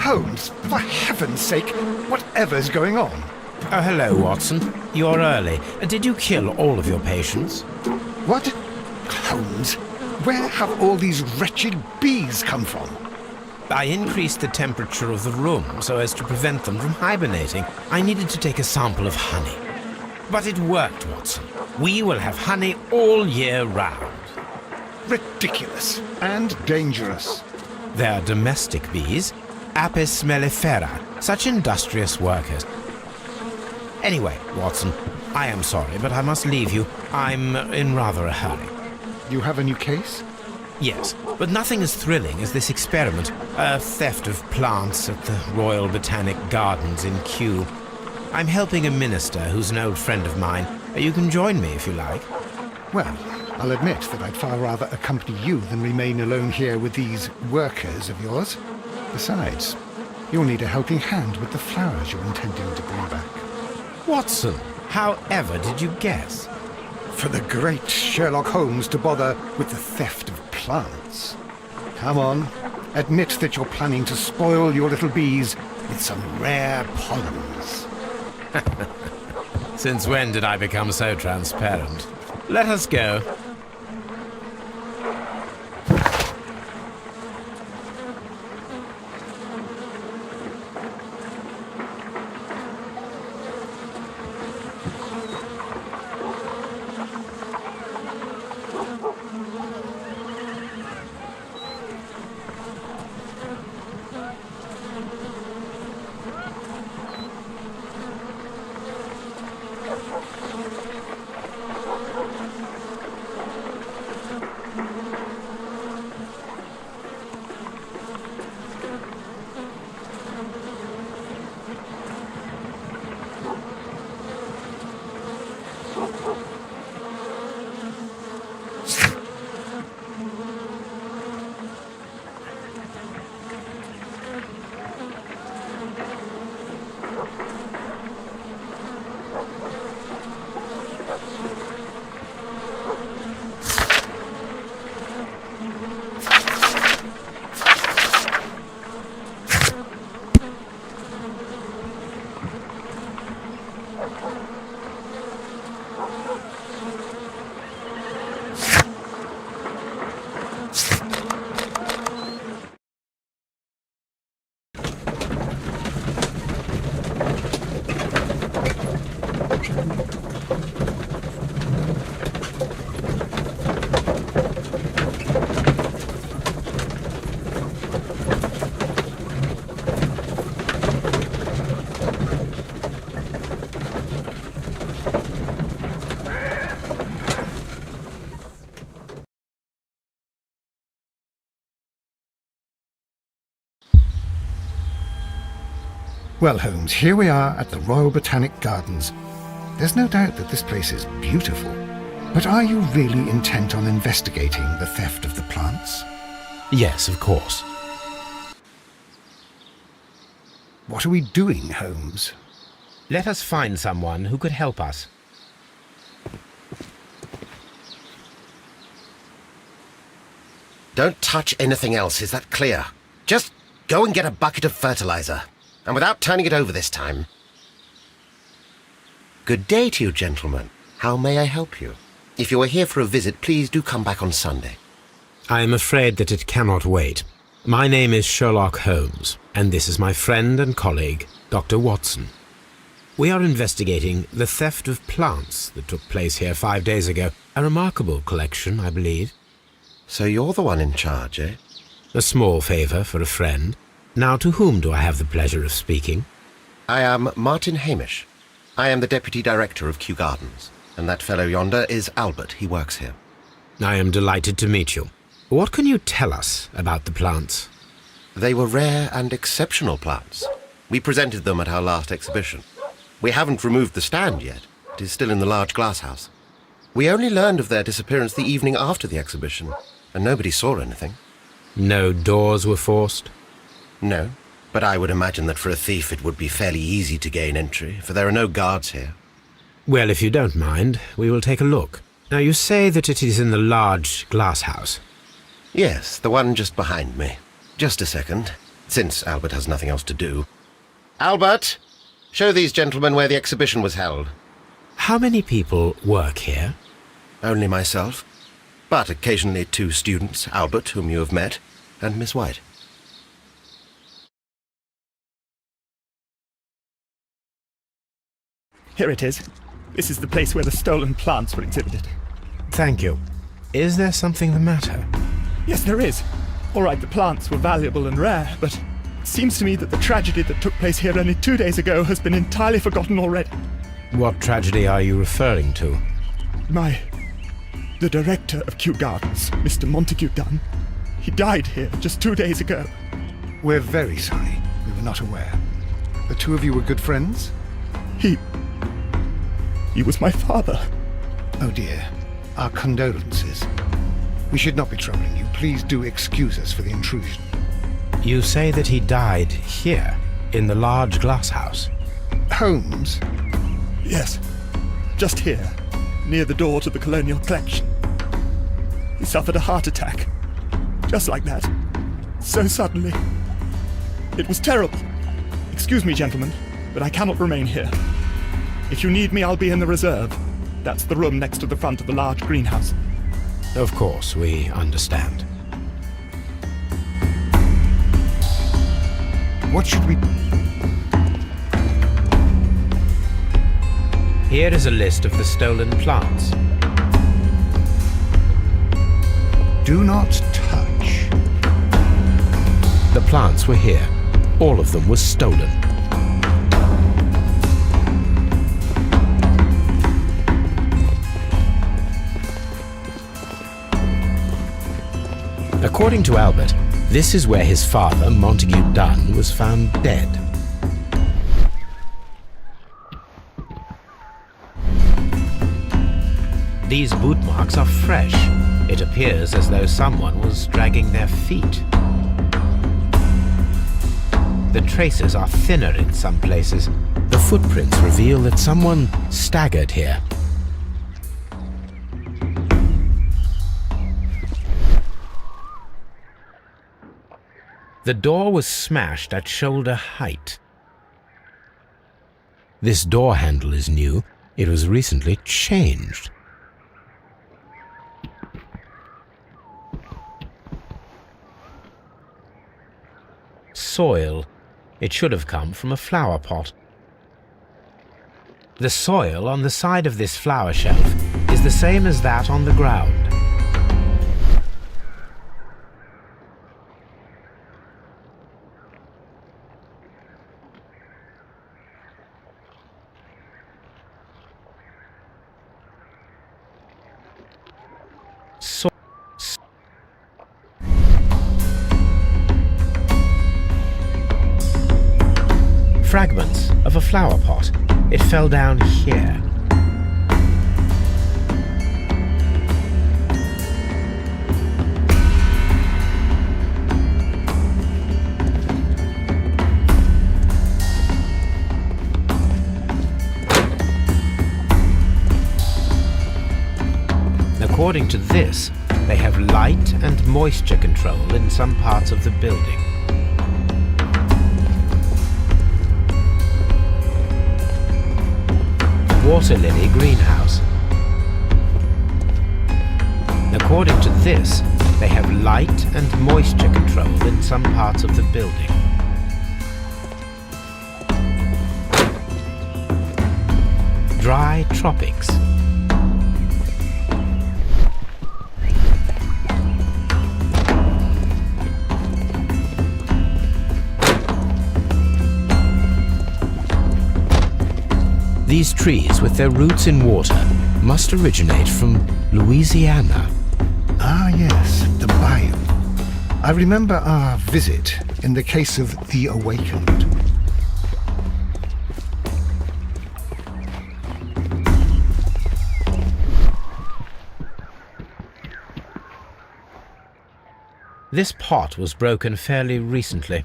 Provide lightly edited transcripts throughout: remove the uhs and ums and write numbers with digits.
Holmes, for heaven's sake, whatever's going on? Oh, hello, Watson. You're early. Did you kill all of your patients? What? Holmes, where have all these wretched bees come from? I increased the temperature of the room so as to prevent them from hibernating. I needed to take a sample of honey. But it worked, Watson. We will have honey all year round. Ridiculous and dangerous. They're domestic bees, Apis mellifera, such industrious workers. Anyway, Watson, I am sorry, but I must leave you. I'm in rather a hurry. You have a new case? Yes, but nothing as thrilling as this experiment. A theft of plants at the Royal Botanic Gardens in Kew. I'm helping a minister who's an old friend of mine. You can join me if you like. Well, I'll admit that I'd far rather accompany you than remain alone here with these workers of yours. Besides, you'll need a helping hand with the flowers you're intending to bring back. Watson, however did you guess? For the great Sherlock Holmes to bother with the theft of plants. Come on, admit that you're planning to spoil your little bees with some rare pollens. Since when did I become so transparent? Let us go. Well, Holmes, here we are at the Royal Botanic Gardens. There's no doubt that this place is beautiful. But are you really intent on investigating the theft of the plants? Yes, of course. What are we doing, Holmes? Let us find someone who could help us. Don't touch anything else, is that clear? Just go and get a bucket of fertilizer. And without turning it over this time. Good day to you, gentlemen. How may I help you? If you are here for a visit, please do come back on Sunday. I am afraid that it cannot wait. My name is Sherlock Holmes, and this is my friend and colleague, Dr. Watson. We are investigating the theft of plants that took place here 5 days ago. A remarkable collection, I believe. So you're the one in charge, eh? A small favour for a friend. Now, to whom do I have the pleasure of speaking? I am Martin Hamish. I am the Deputy Director of Kew Gardens, and that fellow yonder is Albert. He works here. I am delighted to meet you. What can you tell us about the plants? They were rare and exceptional plants. We presented them at our last exhibition. We haven't removed the stand yet. It is still in the large glass house. We only learned of their disappearance the evening after the exhibition, and nobody saw anything. No doors were forced? No, but I would imagine that for a thief it would be fairly easy to gain entry, for there are no guards here. Well, if you don't mind, we will take a look. Now, you say that it is in the large glass house. Yes, the one just behind me. Just a second. since Albert has nothing else to do. Albert, show these gentlemen where the exhibition was held. How many people work here? Only myself, but occasionally 2 students, Albert, whom you have met, and Miss White. Here it is. This is the place where the stolen plants were exhibited. Thank you. Is there something the matter? Yes, there is. All right, the plants were valuable and rare, but it seems to me that the tragedy that took place here only 2 days ago has been entirely forgotten already. What tragedy are you referring to? The director of Kew Gardens, Mr. Montague Dunn, he died here just 2 days ago. We're very sorry. We were not aware. The 2 of you were good friends? He was my father. Oh dear. Our condolences. We should not be troubling you. Please do excuse us for the intrusion. You say that he died here, in the large glass house. Holmes? Yes, just here, near the door to the colonial collection. He suffered a heart attack. Just like that. So suddenly. It was terrible. Excuse me, gentlemen, but I cannot remain here. If you need me, I'll be in the reserve. That's the room next to the front of the large greenhouse. Of course, we understand. What should we... Here is a list of the stolen plants. Do not touch. The plants were here. All of them were stolen. According to Albert, this is where his father, Montague Dunn, was found dead. These boot marks are fresh. It appears as though someone was dragging their feet. The traces are thinner in some places. The footprints reveal that someone staggered here. The door was smashed at shoulder height. This door handle is new. It was recently changed. Soil. It should have come from a flower pot. The soil on the side of this flower shelf is the same as that on the ground. Fragments of a flower pot. It fell down here. According to this, they have light and moisture control in some parts of the building. Water lily greenhouse. According to this, they have light and moisture control in some parts of the building. Dry tropics. These trees, with their roots in water, must originate from Louisiana. Ah, yes, the bayou. I remember our visit in the case of the Awakened. This pot was broken fairly recently.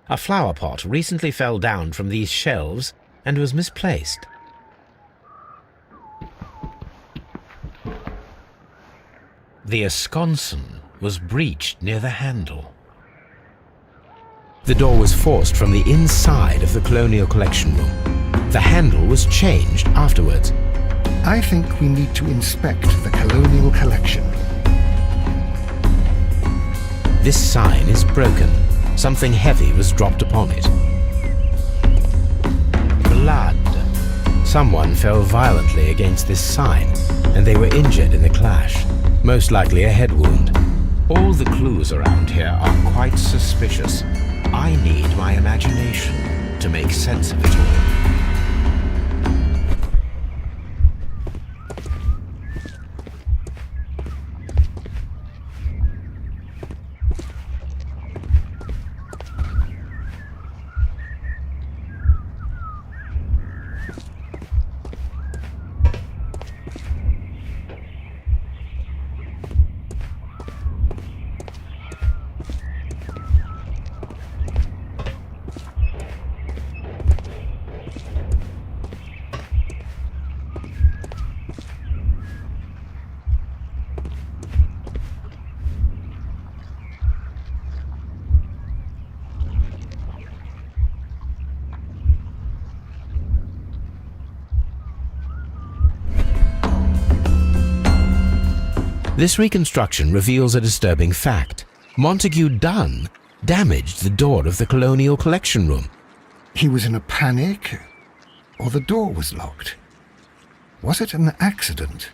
A flower pot recently fell down from these shelves and was misplaced. The esconsson was breached near the handle. The door was forced from the inside of the Colonial Collection Room. The handle was changed afterwards. I think we need to inspect the Colonial Collection. This sign is broken. Something heavy was dropped upon it. Blood. Someone fell violently against this sign, and they were injured in the clash. Most likely a head wound. All the clues around here are quite suspicious. I need my imagination to make sense of it all. This reconstruction reveals a disturbing fact. Montague Dunn damaged the door of the Colonial Collection Room. He was in a panic, or the door was locked. Was it an accident,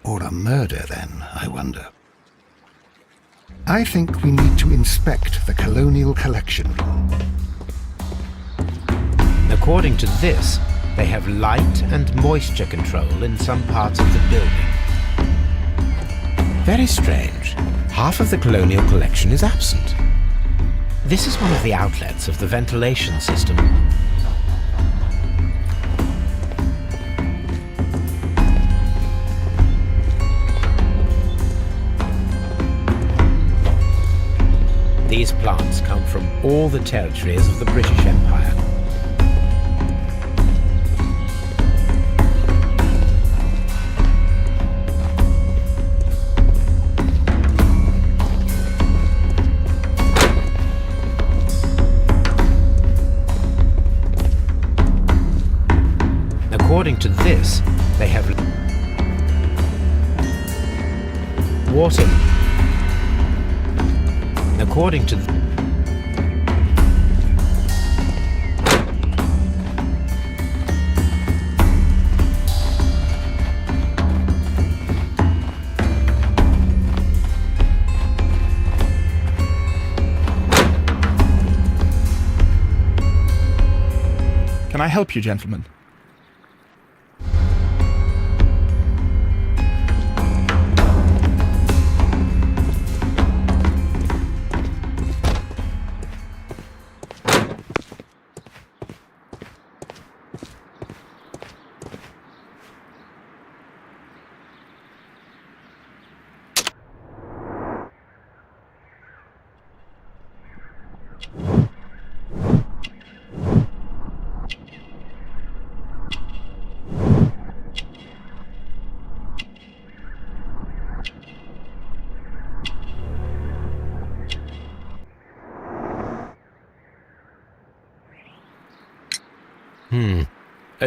or a murder then, I wonder? I think we need to inspect the Colonial Collection Room. According to this, they have light and moisture control in some parts of the building. Very strange. Half of the Colonial Collection is absent. This is one of the outlets of the ventilation system. These plants come from all the territories of the British Empire. According to this, they have water. According to Can I help you, gentlemen?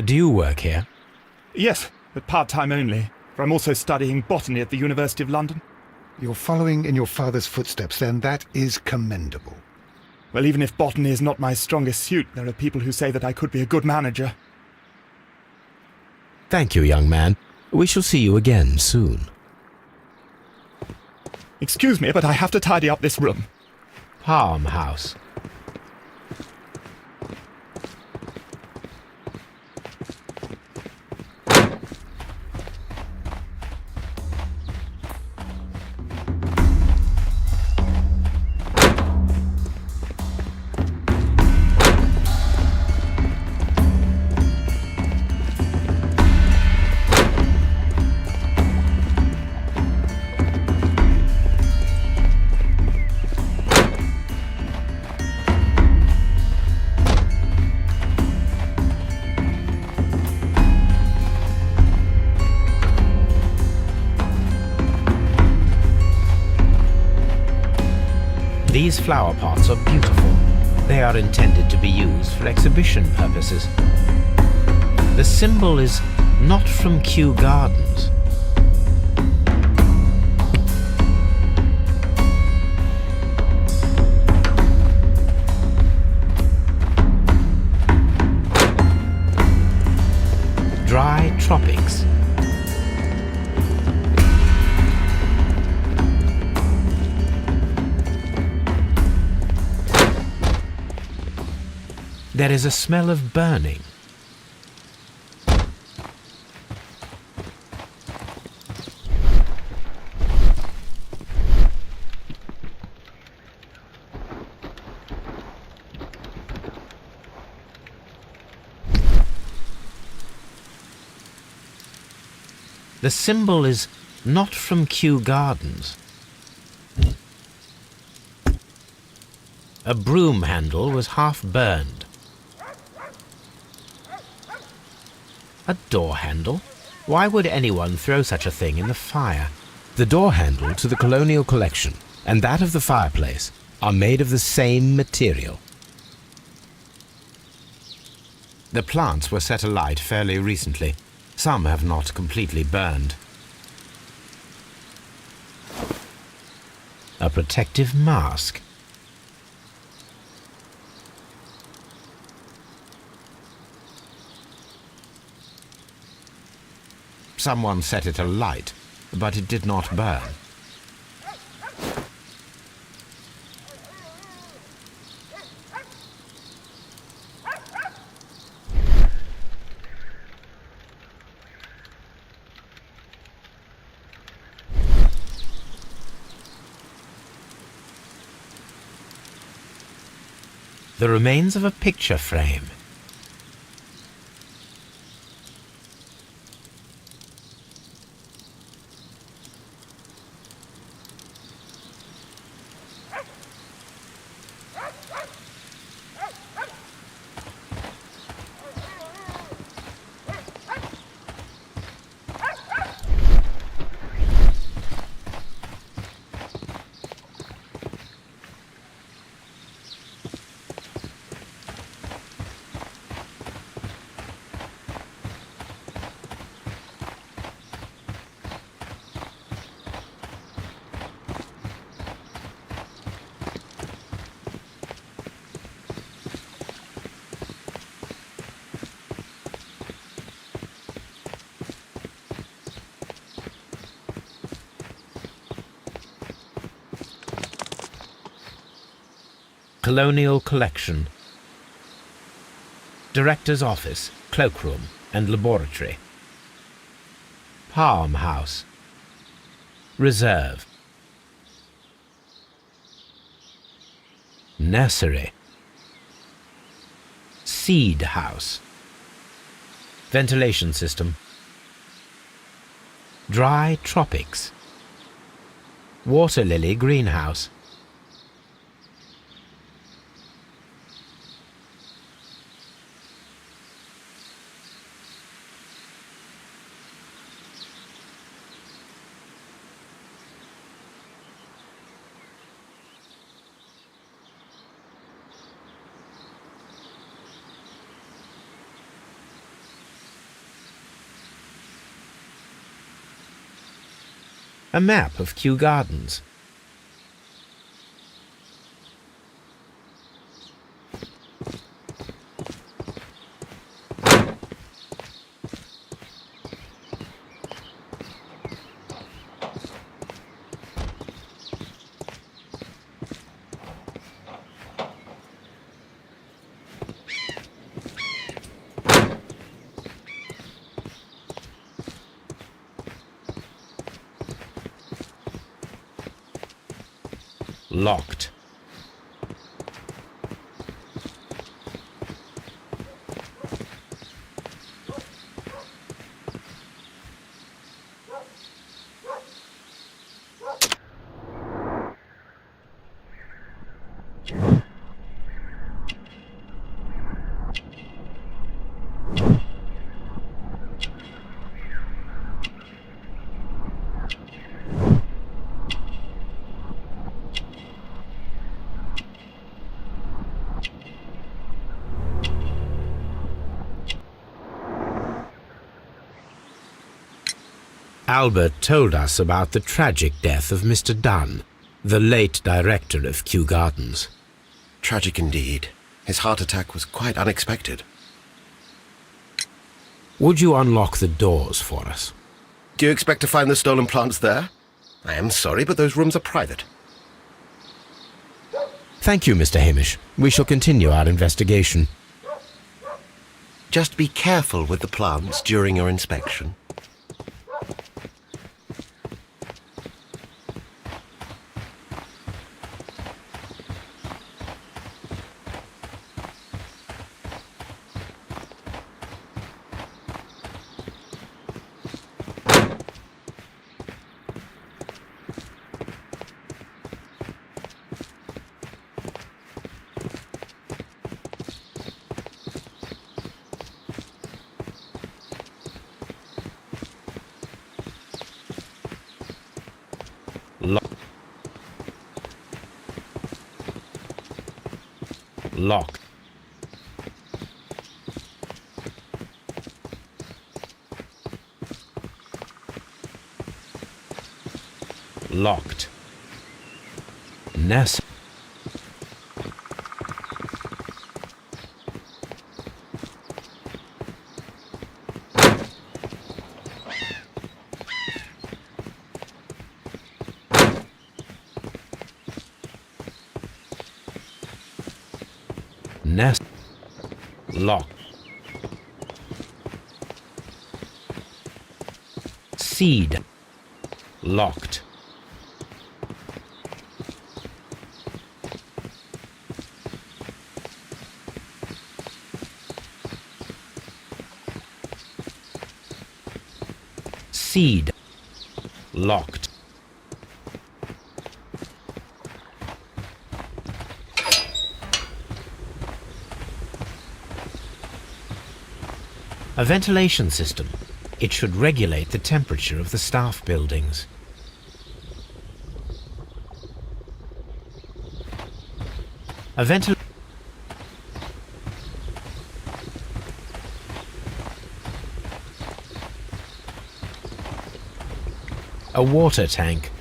Do you work here? Yes, but part-time only, for I'm also studying botany at the University of London. You're following in your father's footsteps, then. That is commendable. Well, even if botany is not my strongest suit, there are people who say that I could be a good manager. Thank you, young man. We shall see you again soon. Excuse me, but I have to tidy up this room. Palm House. These flower pots are beautiful. They are intended to be used for exhibition purposes. The symbol is not from Kew Gardens. Dry tropics. There is a smell of burning. The symbol is not from Kew Gardens. A broom handle was half burned. A door handle? Why would anyone throw such a thing in the fire? The door handle to the Colonial Collection and that of the fireplace are made of the same material. The plants were set alight fairly recently. Some have not completely burned. A protective mask. Someone set it alight, but it did not burn. The remains of a picture frame. Colonial Collection. Director's Office, Cloakroom and Laboratory. Palm House. Reserve. Nursery. Seed House. Ventilation System. Dry Tropics. Water Lily Greenhouse. A map of Kew Gardens. Locked. Albert told us about the tragic death of Mr. Dunn, the late director of Kew Gardens. Tragic indeed. His heart attack was quite unexpected. Would you unlock the doors for us? Do you expect to find the stolen plants there? I am sorry, but those rooms are private. Thank you, Mr. Hamish. We shall continue our investigation. Just be careful with the plants during your inspection. Lock. Locked. Nest. Nest. Lock. Seed. Locked. Seed. Locked. A ventilation system. It should regulate the temperature of the staff buildings. A ventilation. A water tank.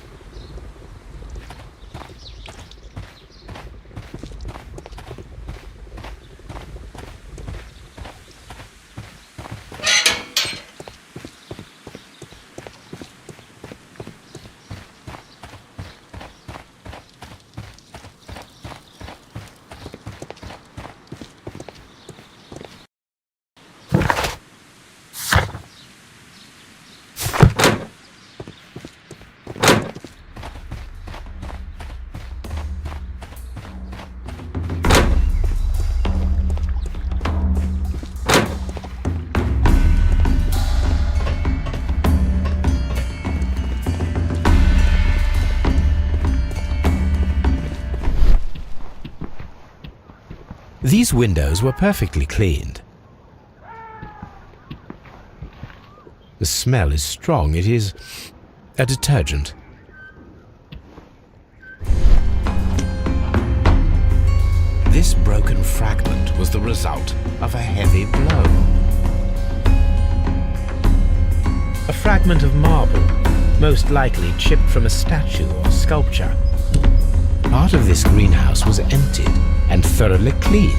These windows were perfectly cleaned. The smell is strong. It is a detergent. This broken fragment was the result of a heavy blow. A fragment of marble, most likely chipped from a statue or sculpture. Part of this greenhouse was emptied and thoroughly cleaned.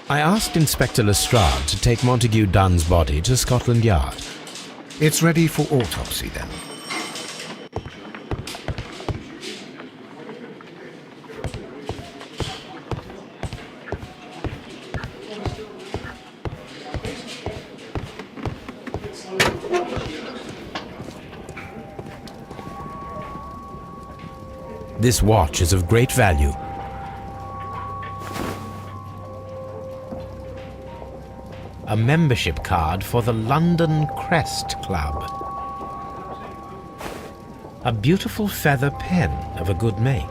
I asked Inspector Lestrade to take Montague Dunn's body to Scotland Yard. It's ready for autopsy then. This watch is of great value. A membership card for the London Crest Club. A beautiful feather pen of a good make.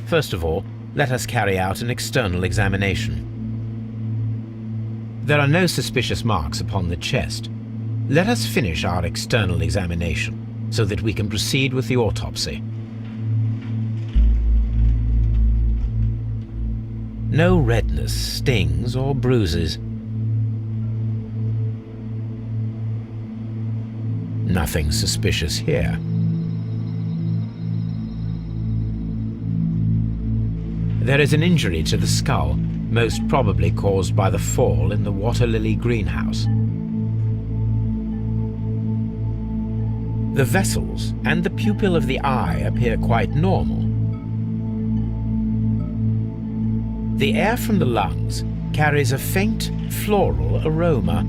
First of all, let us carry out an external examination. There are no suspicious marks upon the chest. Let us finish our external examination so that we can proceed with the autopsy. No redness, stings, or bruises. Nothing suspicious here. There is an injury to the skull, most probably caused by the fall in the water lily greenhouse. The vessels and the pupil of the eye appear quite normal. The air from the lungs carries a faint floral aroma.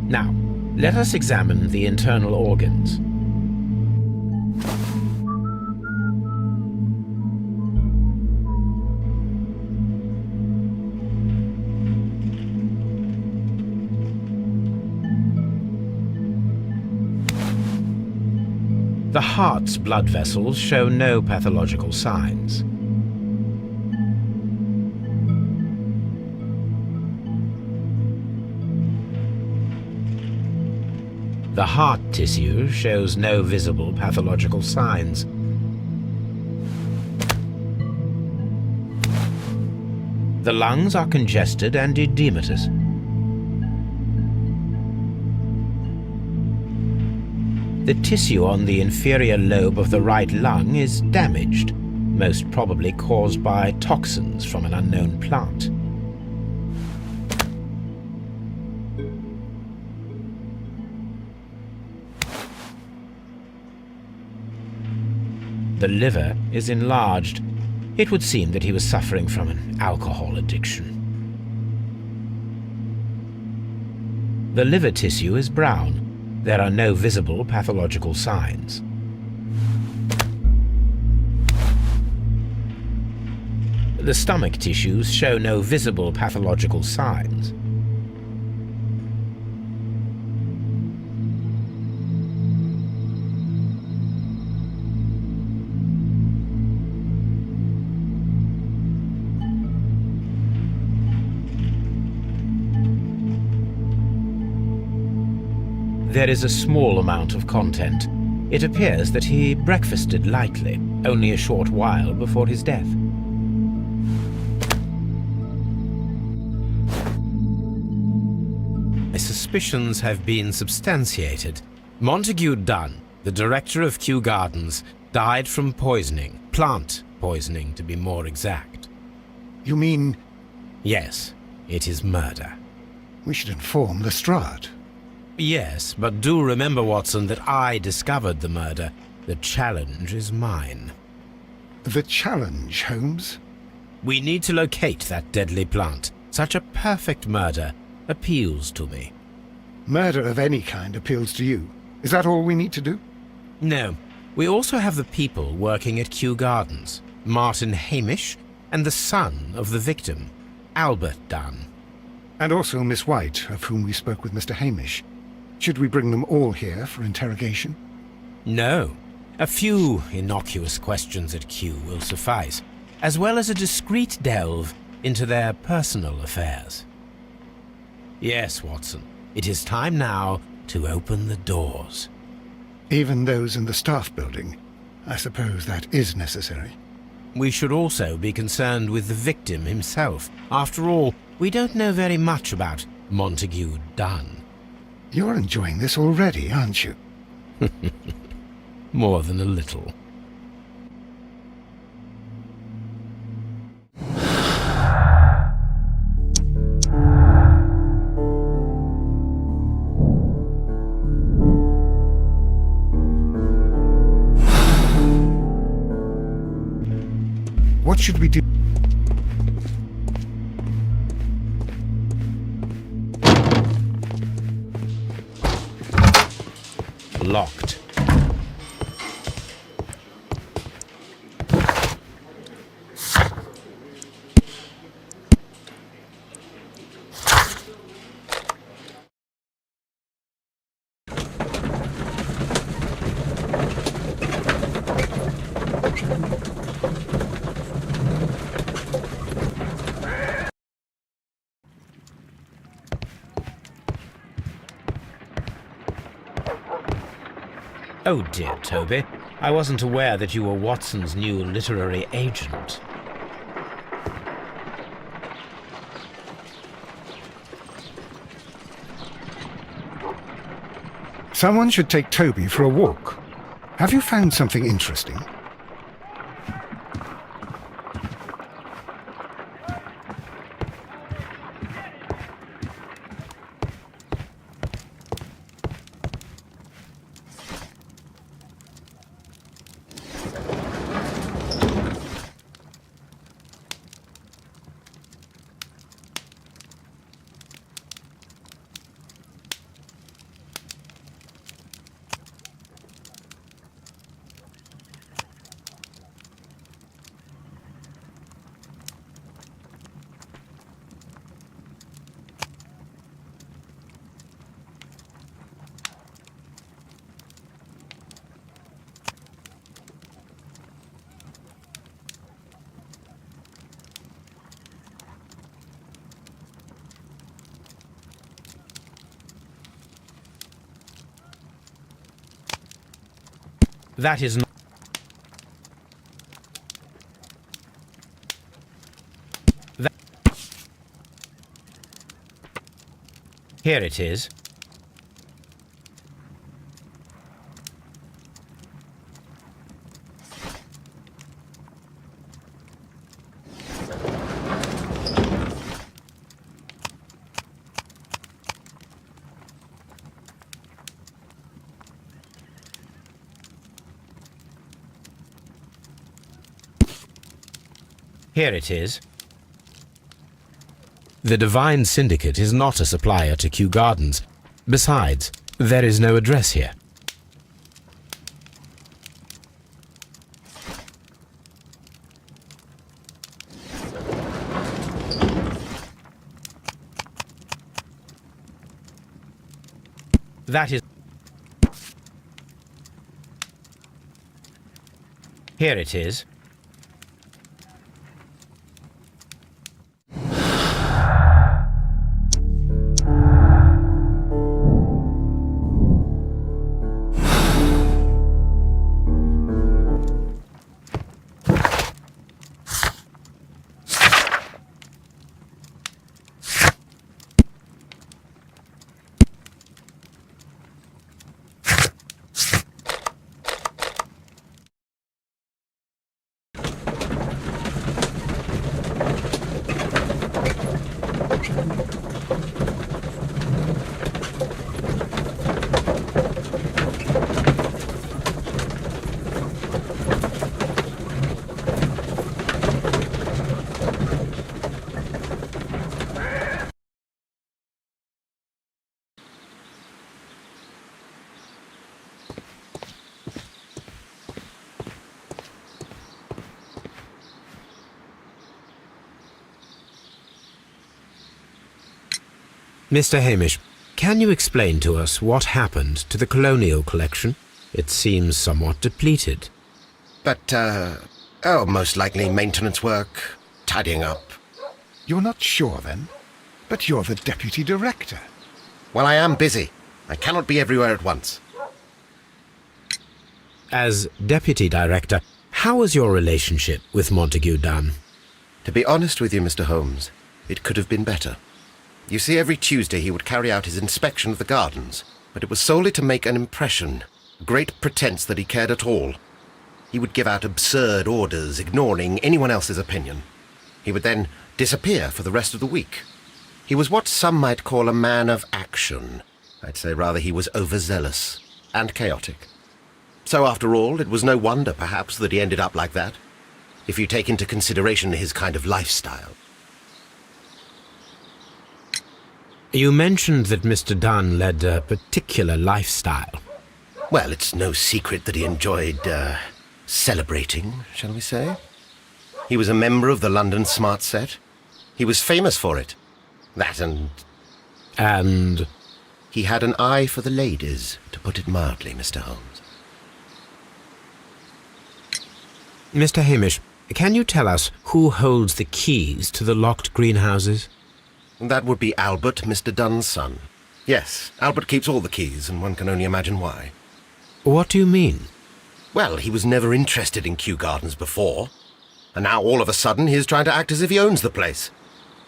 Now, let us examine the internal organs. The heart's blood vessels show no pathological signs. The heart tissue shows no visible pathological signs. The lungs are congested and edematous. The tissue on the inferior lobe of the right lung is damaged, most probably caused by toxins from an unknown plant. The liver is enlarged. It would seem that he was suffering from an alcohol addiction. The liver tissue is brown. There are no visible pathological signs. The stomach tissues show no visible pathological signs. There is a small amount of content. It appears that he breakfasted lightly, only a short while before his death. My suspicions have been substantiated. Montague Dunn, the director of Kew Gardens, died from poisoning. Plant poisoning, to be more exact. You mean Yes, it is murder. we should inform Lestrade? Yes, but do remember, Watson, that I discovered the murder. The challenge is mine. The challenge, Holmes? We need to locate that deadly plant. Such a perfect murder appeals to me. Murder of any kind appeals to you. Is that all we need to do? No, we also have the people working at Kew Gardens. Martin Hamish and the son of the victim, Albert Dunn. And also Miss White, of whom we spoke with Mr. Hamish. Should we bring them all here for interrogation? No, a few innocuous questions at Kew will suffice, as well as a discreet delve into their personal affairs. Yes, Watson, it is time now to open the doors. Even those in the staff building? I suppose that is necessary. We should also be concerned with the victim himself. After all, we don't know very much about Montague Dunn. You're enjoying this already, aren't you? more than a little. What should we do? Locked. Oh dear, Toby. I wasn't aware that you were Watson's new literary agent. Someone should take Toby for a walk. Have you found something interesting? That is not... Here it is. Here it is. The Divine Syndicate is not a supplier to Kew Gardens. Besides, there is no address here. That is... Here it is. Mr. Hamish, can you explain to us what happened to the colonial collection? It seems somewhat depleted. But, most likely maintenance work, tidying up. You're not sure, then? But you're the deputy director. Well, I am busy. I cannot be everywhere at once. As deputy director, how was your relationship with Montague Dunn? To be honest with you, Mr. Holmes, it could have been better. You see, every Tuesday he would carry out his inspection of the gardens, but it was solely to make an impression. Great pretense that he cared at all. He would give out absurd orders, ignoring anyone else's opinion. He would then disappear for the rest of the week. He was what some might call a man of action. I'd say rather he was overzealous and chaotic. So after all, it was no wonder, perhaps, that he ended up like that, if you take into consideration his kind of lifestyle. You mentioned that Mr. Dunn led a particular lifestyle. Well, it's no secret that he enjoyed, celebrating, shall we say? He was a member of the London Smart Set. He was famous for it. That and... And? He had an eye for the ladies, to put it mildly, Mr. Holmes. Mr. Hamish, can you tell us who holds the keys to the locked greenhouses? That would be Albert, Mr. Dunn's son. Yes, Albert keeps all the keys, and one can only imagine why. What do you mean? Well, he was never interested in Kew Gardens before, and now all of a sudden he is trying to act as if he owns the place.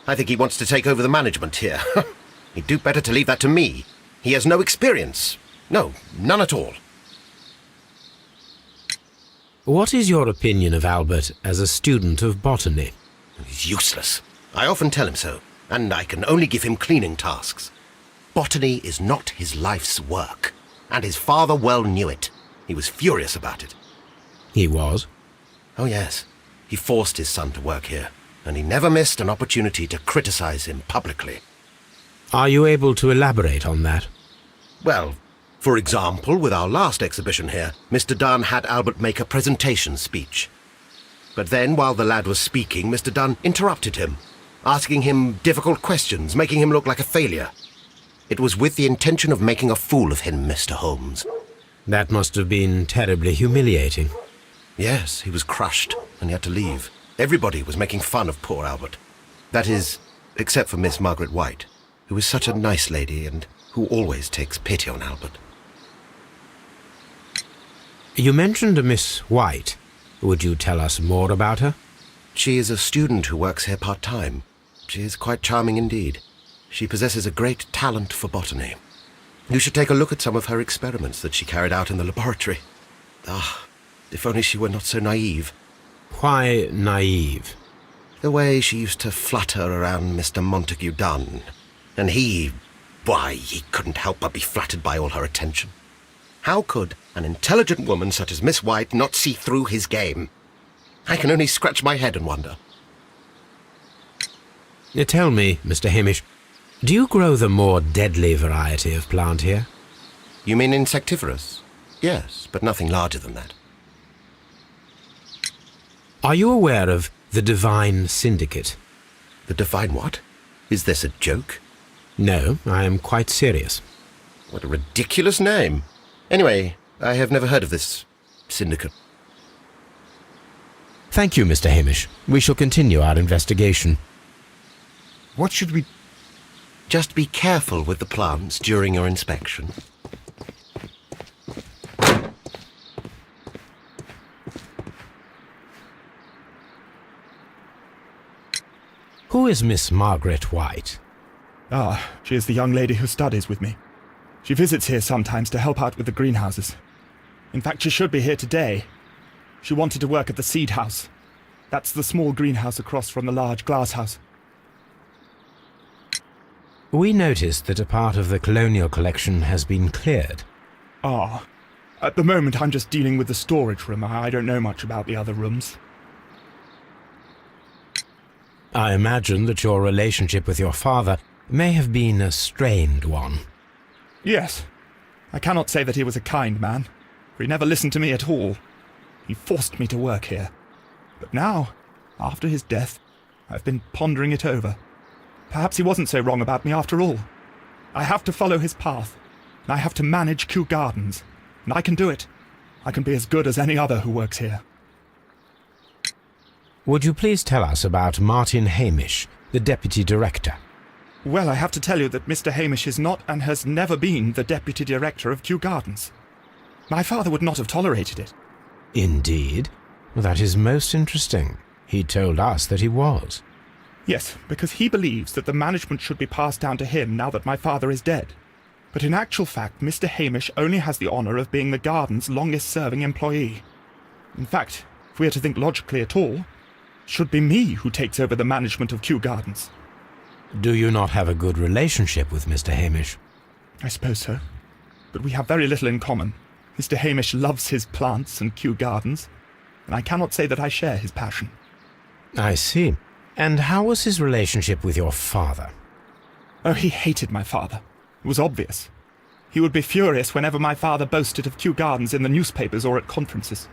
I think he wants to take over the management here. He'd do better to leave that to me. He has no experience. No, none at all. What is your opinion of Albert as a student of botany? He's useless. I often tell him so, and I can only give him cleaning tasks. Botany is not his life's work, and his father well knew it. He was furious about it. He was? Oh, yes. He forced his son to work here, and he never missed an opportunity to criticize him publicly. Are you able to elaborate on that? Well, for example, with our last exhibition here, Mr. Dunn had Albert make a presentation speech. But then, while the lad was speaking, Mr. Dunn interrupted him, asking him difficult questions, making him look like a failure. It was with the intention of making a fool of him, Mr. Holmes. That must have been terribly humiliating. Yes, he was crushed, and he had to leave. Everybody was making fun of poor Albert. That is, except for Miss Margaret White, who is such a nice lady and who always takes pity on Albert. You mentioned a Miss White. Would you tell us more about her? She is a student who works here part-time. She is quite charming indeed. She possesses a great talent for botany. You should take a look at some of her experiments that she carried out in the laboratory. Ah, if only she were not so naive. Why naive? The way she used to flutter around Mr. Montague Dunn. And he couldn't help but be flattered by all her attention. How could an intelligent woman such as Miss White not see through his game? I can only scratch my head and wonder. Tell me, Mr. Hamish, do you grow the more deadly variety of plant here? You mean insectivorous? Yes, but nothing larger than that. Are you aware of the Divine Syndicate? The Divine what? Is this a joke? No, I am quite serious. What a ridiculous name. Anyway, I have never heard of this syndicate. Thank you, Mr. Hamish. We shall continue our investigation. What should we... Just be careful with the plants during your inspection. Who is Miss Margaret White? Ah, she is the young lady who studies with me. She visits here sometimes to help out with the greenhouses. In fact, she should be here today. She wanted to work at the seed house. That's the small greenhouse across from the large glass house. We noticed that a part of the colonial collection has been cleared. Ah, at the moment I'm just dealing with the storage room. I don't know much about the other rooms. I imagine that your relationship with your father may have been a strained one. Yes. I cannot say that he was a kind man, for he never listened to me at all. He forced me to work here. But now, after his death, I've been pondering it over. Perhaps he wasn't so wrong about me after all. I have to follow his path, and I have to manage Kew Gardens, and I can do it. I can be as good as any other who works here. Would you please tell us about Martin Hamish, the Deputy Director? Well, I have to tell you that Mr. Hamish is not and has never been the Deputy Director of Kew Gardens. My father would not have tolerated it. Indeed? That is most interesting. He told us that he was. Yes, because he believes that the management should be passed down to him now that my father is dead. But in actual fact, Mr. Hamish only has the honour of being the garden's longest-serving employee. In fact, if we are to think logically at all, it should be me who takes over the management of Kew Gardens. Do you not have a good relationship with Mr. Hamish? I suppose so. But we have very little in common. Mr. Hamish loves his plants and Kew Gardens, and I cannot say that I share his passion. I see. And how was his relationship with your father? Oh, he hated my father. It was obvious. He would be furious whenever my father boasted of Kew Gardens in the newspapers or at conferences.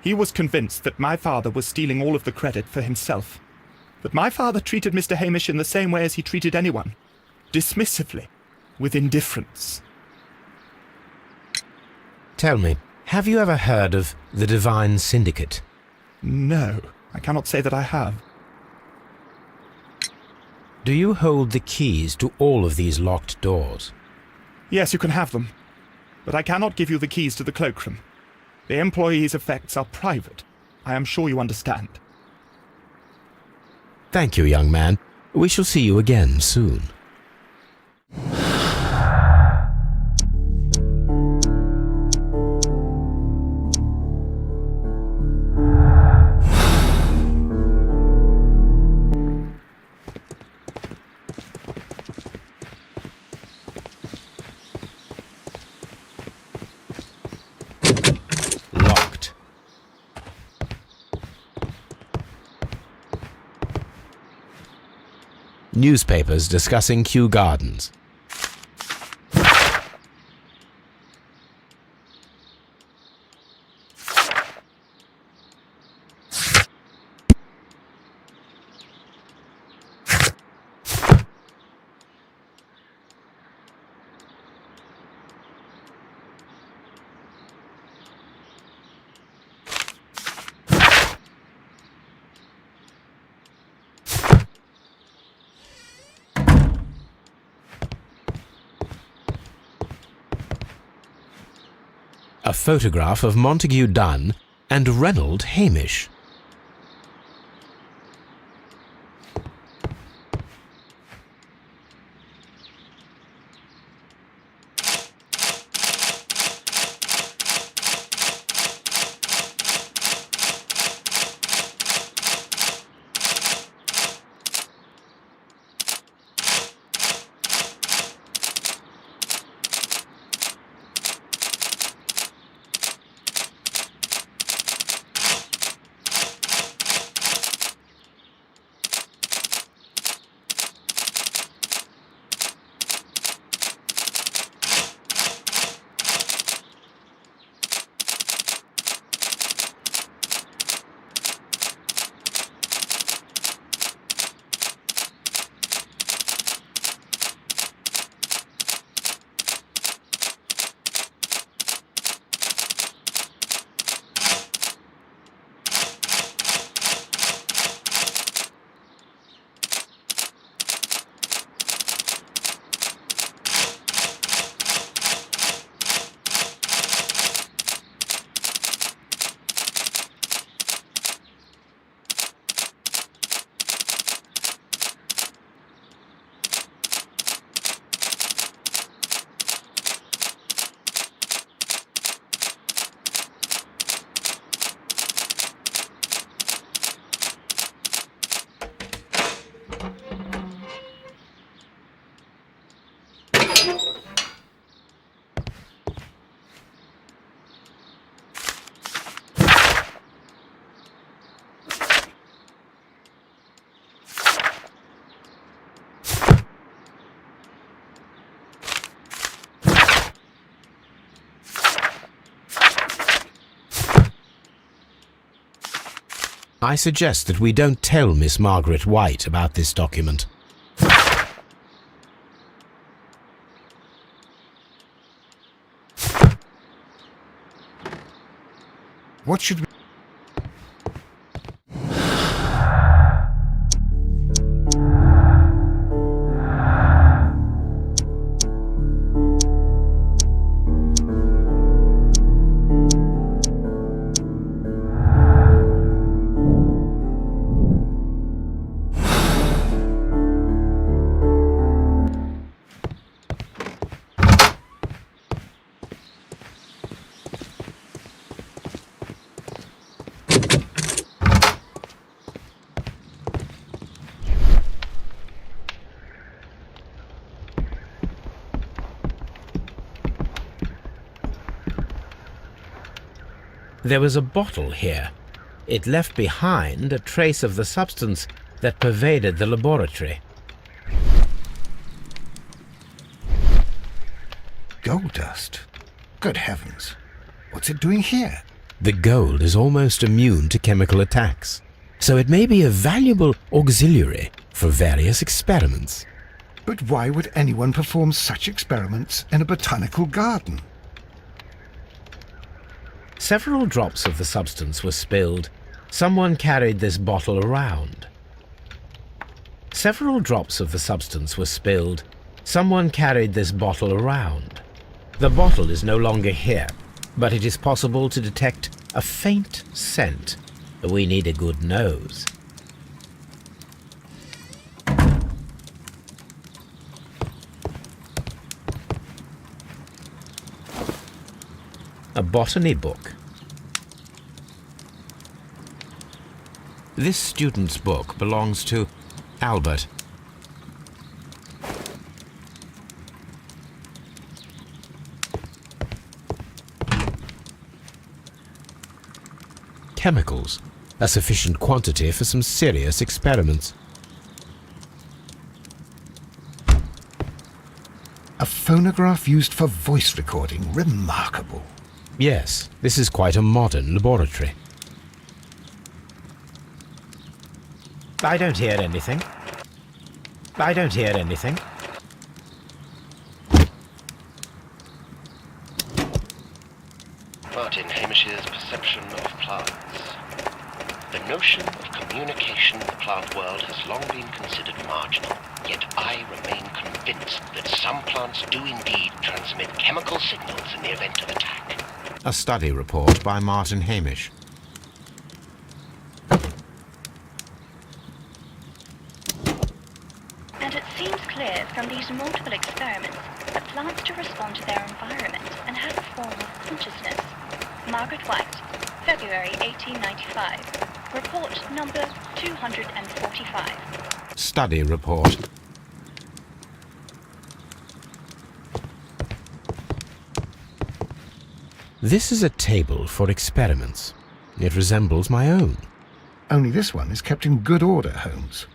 He was convinced that my father was stealing all of the credit for himself. But my father treated Mr. Hamish in the same way as he treated anyone, dismissively, with indifference. Tell me, have you ever heard of the Divine Syndicate? No, I cannot say that I have. Do you hold the keys to all of these locked doors? Yes, you can have them. But I cannot give you the keys to the cloakroom. The employees' effects are private. I am sure you understand. Thank you, young man. We shall see you again soon. Locked. Newspapers discussing Kew Gardens. A photograph of Montague Dunn and Reynold Hamish. I suggest that we don't tell Miss Margaret White about this document. What should we... There was a bottle here. It left behind a trace of the substance that pervaded the laboratory. Gold dust? Good heavens. What's it doing here? The gold is almost immune to chemical attacks, so it may be a valuable auxiliary for various experiments. But why would anyone perform such experiments in a botanical garden? Several drops of the substance were spilled. Someone carried this bottle around. Several drops of the substance were spilled. Someone carried this bottle around. The bottle is no longer here, but it is possible to detect a faint scent. We need a good nose. A botany book. This student's book belongs to Albert. Chemicals, a sufficient quantity for some serious experiments. A phonograph used for voice recording. Remarkable. Yes, this is quite a modern laboratory. I don't hear anything. I don't hear anything. Martin Hamish's perception of plants. The notion of communication in the plant world has long been considered marginal, yet I remain convinced that some plants do indeed transmit chemical signals in the event of attack. A study report by Martin Hamish. And it seems clear from these multiple experiments that plants do respond to their environment and have a form of consciousness. Margaret White, February 1895. Report number 245. Study report. This is a table for experiments. It resembles my own. Only this one is kept in good order, Holmes.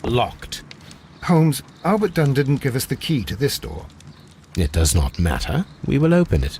Locked. Holmes, Albert Dunn didn't give us the key to this door. It does not matter. We will open it.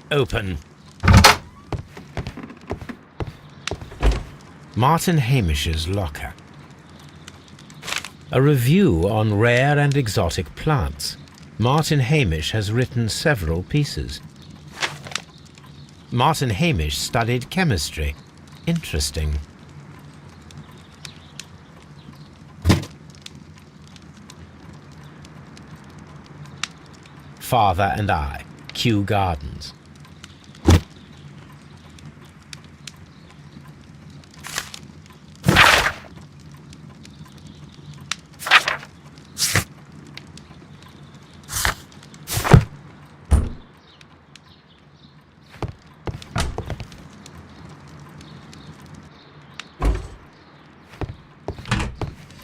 Open. Martin Hamish's locker. A review on rare and exotic plants. Martin Hamish has written several pieces. Martin Hamish studied chemistry. Interesting. Father and I, Kew Gardens.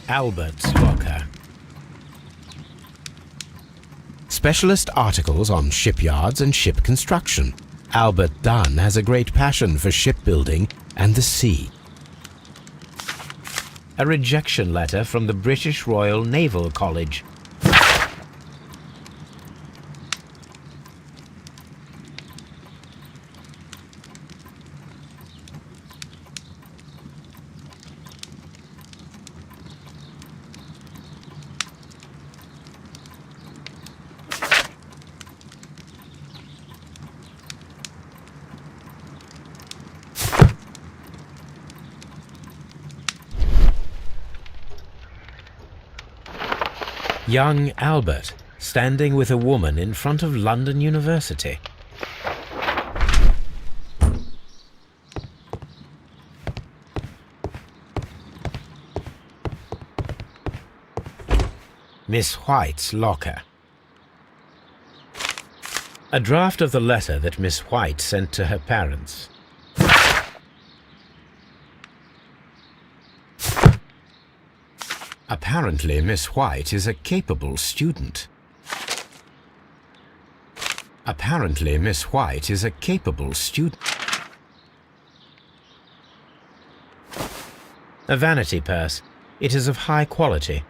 Albert's locker. Specialist articles on shipyards and ship construction. Albert Dunn has a great passion for shipbuilding and the sea. A rejection letter from the British Royal Naval College. Young Albert, standing with a woman in front of London University. Miss White's locker. A draft of the letter that Miss White sent to her parents. Apparently, Miss White is a capable student. Apparently, Miss White is a capable student. A vanity purse. It is of high quality.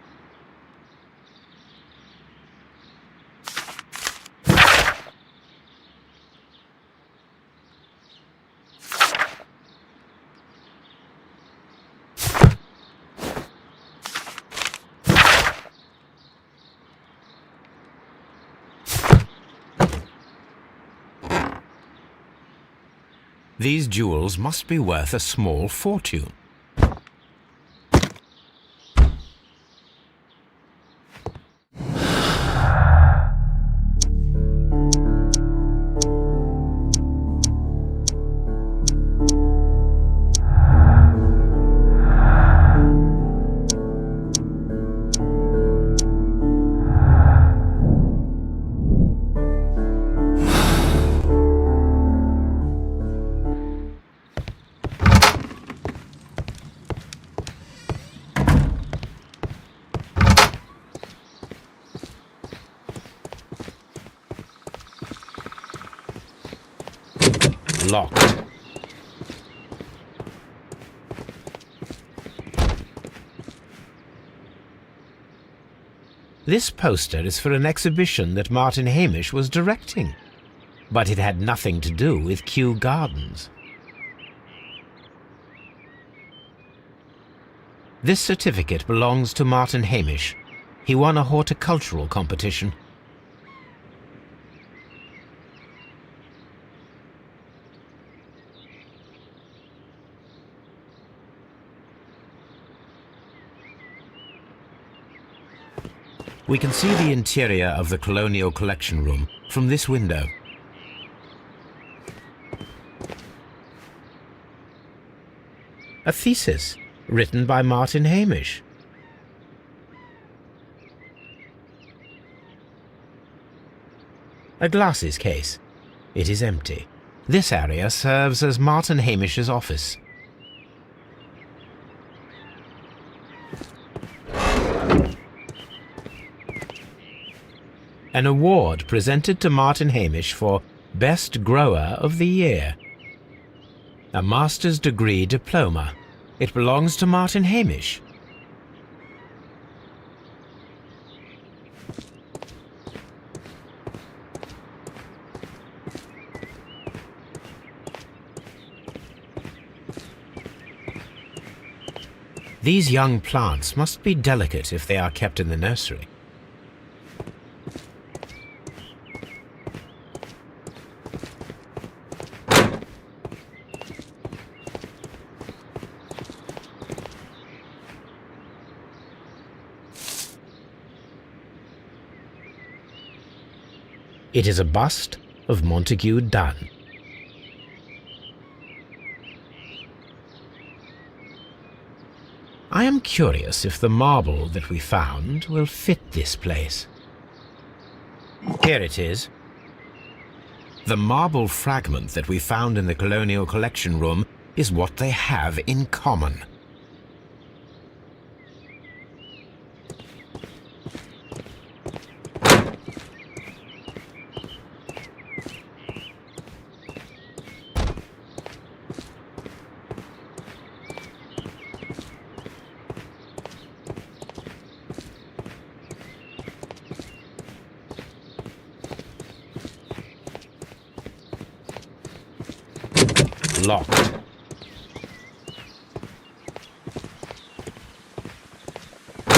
These jewels must be worth a small fortune. Locked. This poster is for an exhibition that Martin Hamish was directing, but it had nothing to do with Kew Gardens. This certificate belongs to Martin Hamish. He won a horticultural competition. We can see the interior of the Colonial Collection Room from this window. A thesis written by Martin Hamish. A glasses case. It is empty. This area serves as Martin Hamish's office. An award presented to Martin Hamish for Best Grower of the Year. A master's degree diploma. It belongs to Martin Hamish. These young plants must be delicate if they are kept in the nursery. It is a bust of Montague Dunn. I am curious if the marble that we found will fit this place. Here it is. The marble fragment that we found in the Colonial Collection Room is what they have in common. Locked.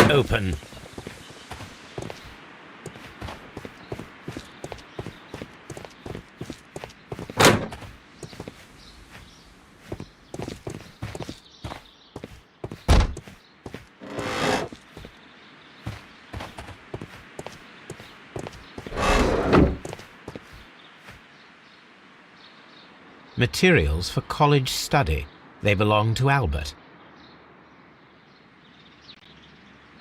Open. Materials for college study. They belong to Albert.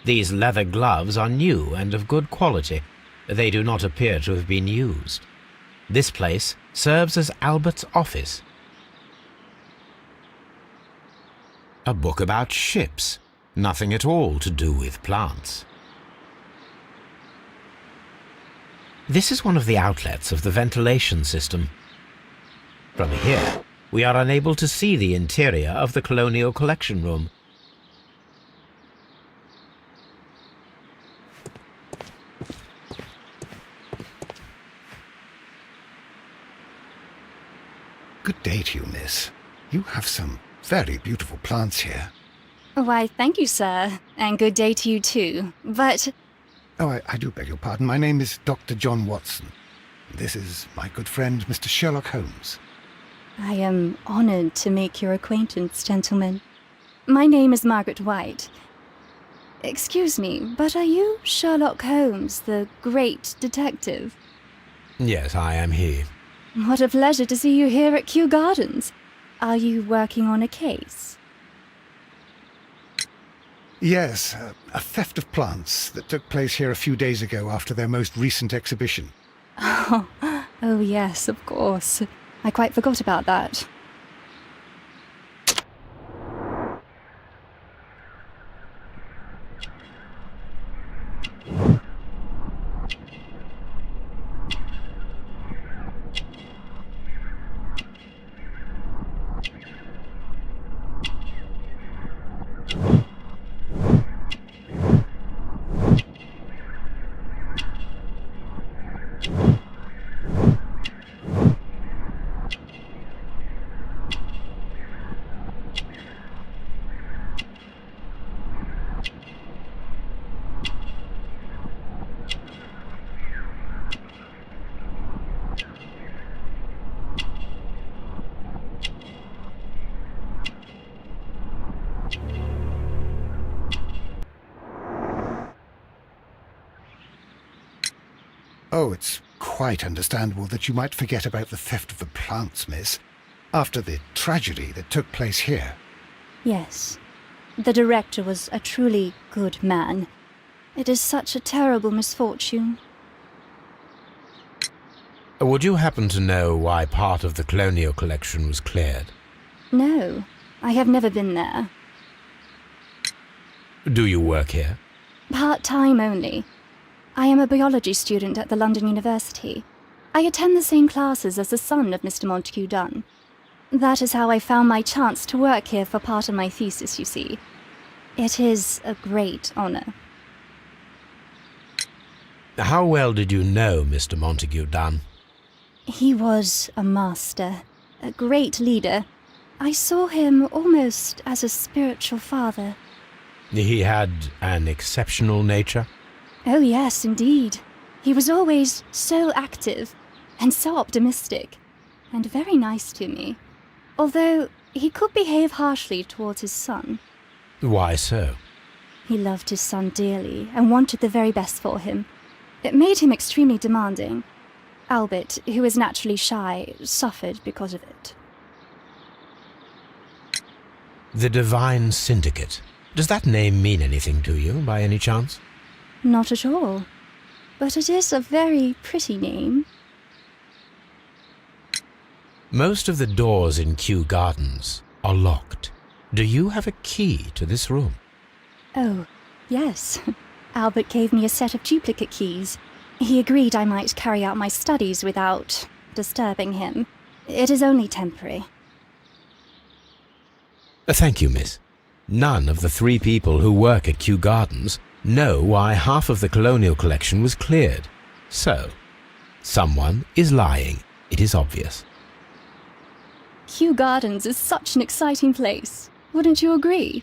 These leather gloves are new and of good quality. They do not appear to have been used. This place serves as Albert's office. A book about ships. Nothing at all to do with plants. This is one of the outlets of the ventilation system. From here, we are unable to see the interior of the Colonial Collection Room. Good day to you, miss. You have some very beautiful plants here. Why, thank you, sir. And good day to you too. But... Oh, I do beg your pardon. My name is Dr. John Watson. This is my good friend, Mr. Sherlock Holmes. I am honored to make your acquaintance, gentlemen. My name is Margaret White. Excuse me, but are you Sherlock Holmes, the great detective? Yes, I am he. What a pleasure to see you here at Kew Gardens. Are you working on a case? Yes, a theft of plants that took place here a few days ago after their most recent exhibition. Oh yes, of course. I quite forgot about that. Oh, it's quite understandable that you might forget about the theft of the plants, miss, after the tragedy that took place here. Yes. The director was a truly good man. It is such a terrible misfortune. Would you happen to know why part of the Colonial Collection was cleared? No, I have never been there. Do you work here? Part-time only. I am a biology student at the London University. I attend the same classes as the son of Mr. Montague Dunn. That is how I found my chance to work here for part of my thesis, you see. It is a great honor. How well did you know Mr. Montague Dunn? He was a master, a great leader. I saw him almost as a spiritual father. He had an exceptional nature? Oh, yes, indeed. He was always so active and so optimistic, and very nice to me. Although he could behave harshly towards his son. Why so? He loved his son dearly and wanted the very best for him. It made him extremely demanding. Albert, who is naturally shy, suffered because of it. The Divine Syndicate. Does that name mean anything to you, by any chance? Not at all. But it is a very pretty name. Most of the doors in Kew Gardens are locked. Do you have a key to this room? Oh, yes. Albert gave me a set of duplicate keys. He agreed I might carry out my studies without disturbing him. It is only temporary. Thank you, miss. None of the 3 people who work at Kew Gardens know why half of the colonial collection was cleared. So, someone is lying. It is obvious. Kew Gardens is such an exciting place. Wouldn't you agree?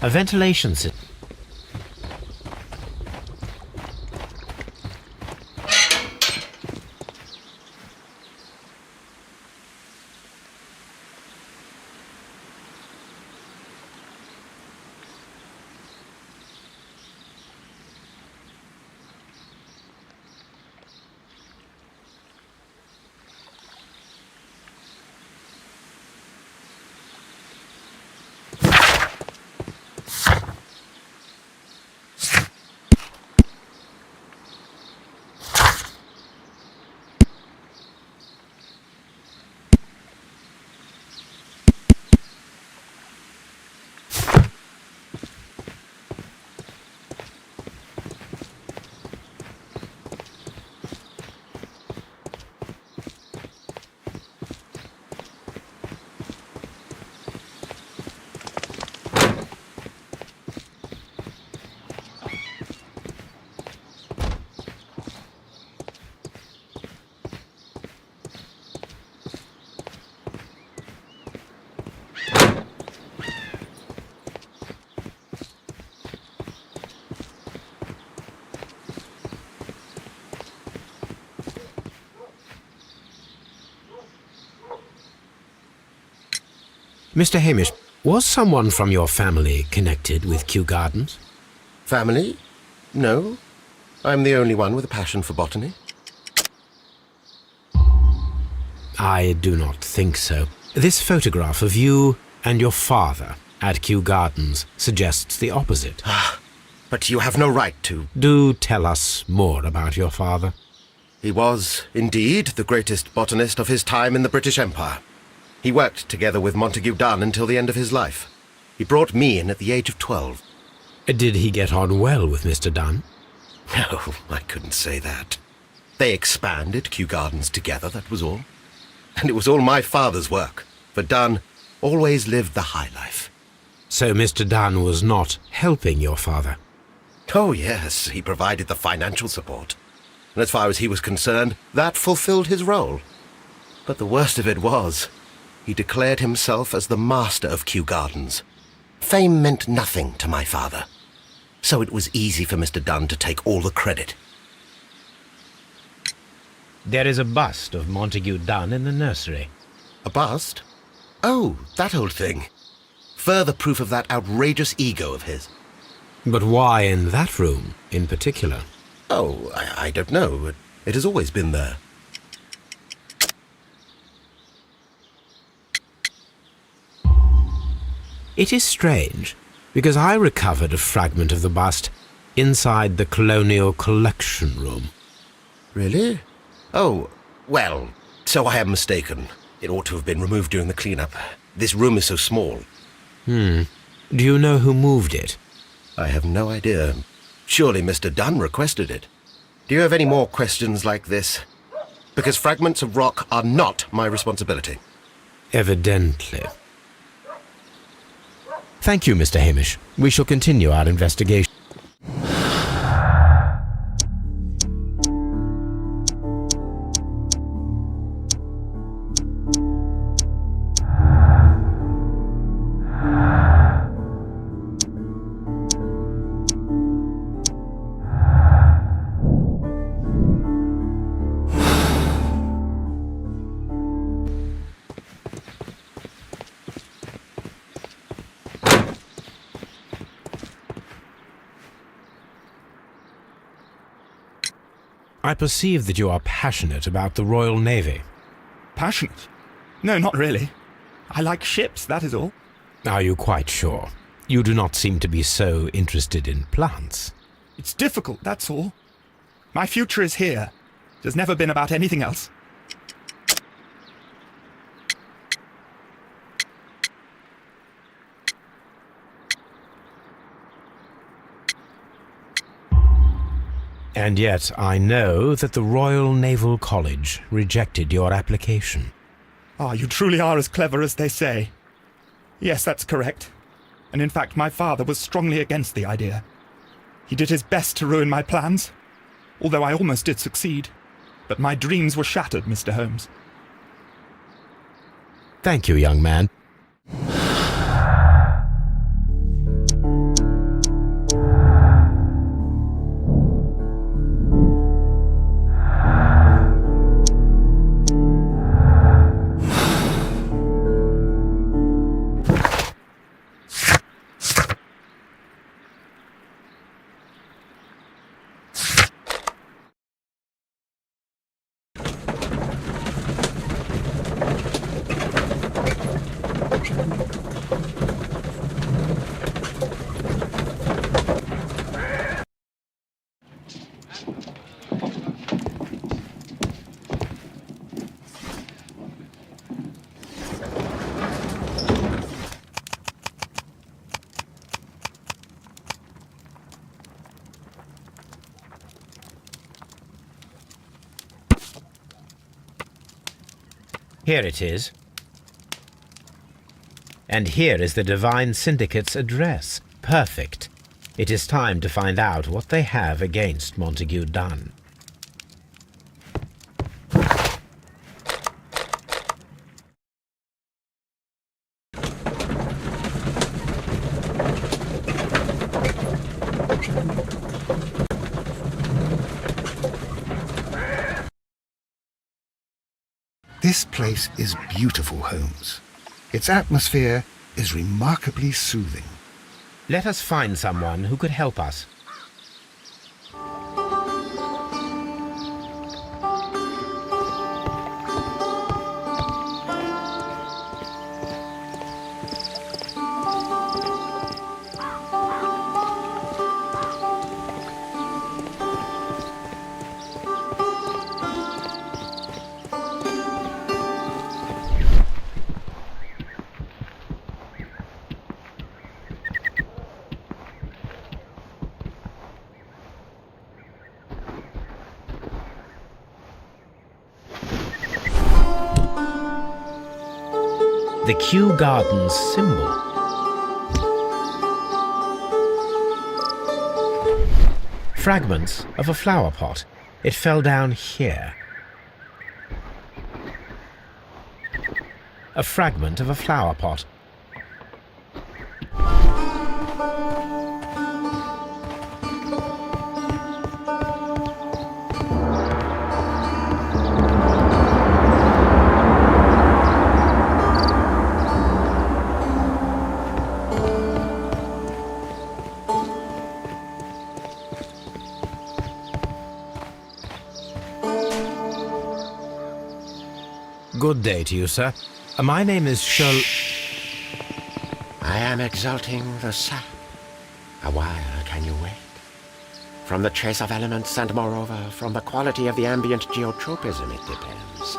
A ventilation system. Mr. Hamish, was someone from your family connected with Kew Gardens? Family? No. I'm the only one with a passion for botany. I do not think so. This photograph of you and your father at Kew Gardens suggests the opposite. But you have no right to. Do tell us more about your father. He was, indeed, the greatest botanist of his time in the British Empire. He worked together with Montague Dunn until the end of his life. He brought me in at the age of 12. Did he get on well with Mr. Dunn? No, I couldn't say that. They expanded Kew Gardens together, that was all. And it was all my father's work, for Dunn always lived the high life. So Mr. Dunn was not helping your father? Oh, yes, he provided the financial support. And as far as he was concerned, that fulfilled his role. But the worst of it was, he declared himself as the master of Kew Gardens. Fame meant nothing to my father, so it was easy for Mr. Dunn to take all the credit. There is a bust of Montague Dunn in the nursery. A bust? Oh, that old thing. Further proof of that outrageous ego of his. But why in that room in particular? Oh, I don't know. It has always been there. It is strange, because I recovered a fragment of the bust inside the Colonial Collection Room. Really? Oh, well, so I am mistaken. It ought to have been removed during the clean-up. This room is so small. Do you know who moved it? I have no idea. Surely Mr. Dunn requested it. Do you have any more questions like this? Because fragments of rock are not my responsibility. Evidently. Thank you, Mr. Hamish. We shall continue our investigation. I perceive that you are passionate about the Royal Navy. Passionate? No, not really. I like ships, that is all. Are you quite sure? You do not seem to be so interested in plants. It's difficult, that's all. My future is here. It has never been about anything else. And yet I know that the Royal Naval College rejected your application. Ah, you truly are as clever as they say. Yes, that's correct. And in fact, my father was strongly against the idea. He did his best to ruin my plans, although I almost did succeed. But my dreams were shattered, Mr. Holmes. Thank you, young man. Here it is. And here is the Divine Syndicate's address. Perfect. It is time to find out what they have against Montague Dunn. This place is beautiful, Holmes. Its atmosphere is remarkably soothing. Let us find someone who could help us. The Kew Gardens symbol. Fragments of a flower pot. It fell down here. A fragment of a flower pot. Good day to you, sir. My name is Sherlock... I am exalting the sap. A while can you wait? From the trace of elements and moreover from the quality of the ambient geotropism it depends.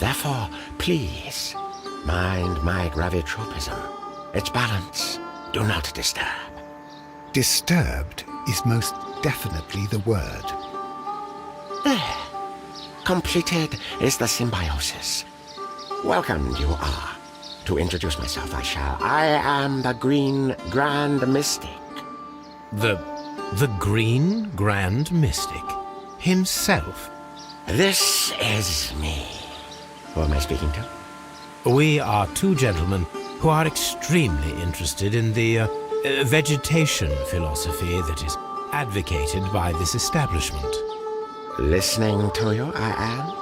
Therefore, please, mind my gravitropism. Its balance, do not disturb. Disturbed is most definitely the word. There. Completed is the symbiosis. Welcomed you are. To introduce myself, I am the Green Grand Mystic. The Green Grand Mystic? Himself? This is me. Who am I speaking to? We are two gentlemen who are extremely interested in the vegetation philosophy that is advocated by this establishment. Listening to you, I am.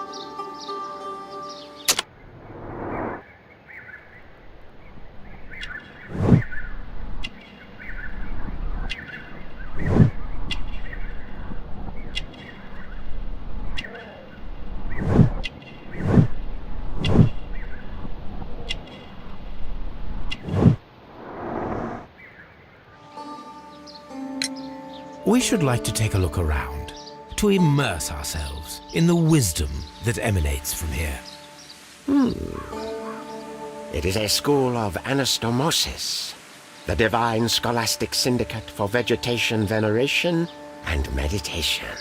We should like to take a look around, to immerse ourselves in the wisdom that emanates from here. It is a school of anastomosis, the divine scholastic syndicate for vegetation veneration and meditation.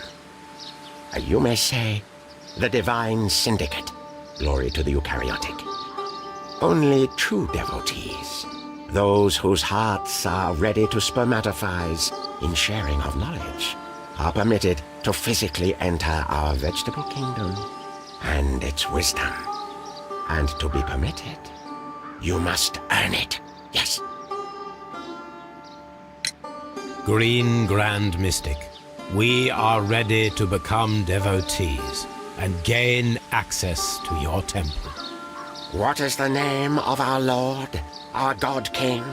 You may say, the divine syndicate, glory to the eukaryotic. Only true devotees, those whose hearts are ready to spermatophize in sharing of knowledge, are permitted to physically enter our vegetable kingdom and its wisdom. And to be permitted, you must earn it. Yes. Green Grand Mystic, we are ready to become devotees and gain access to your temple. What is the name of our Lord, our God King?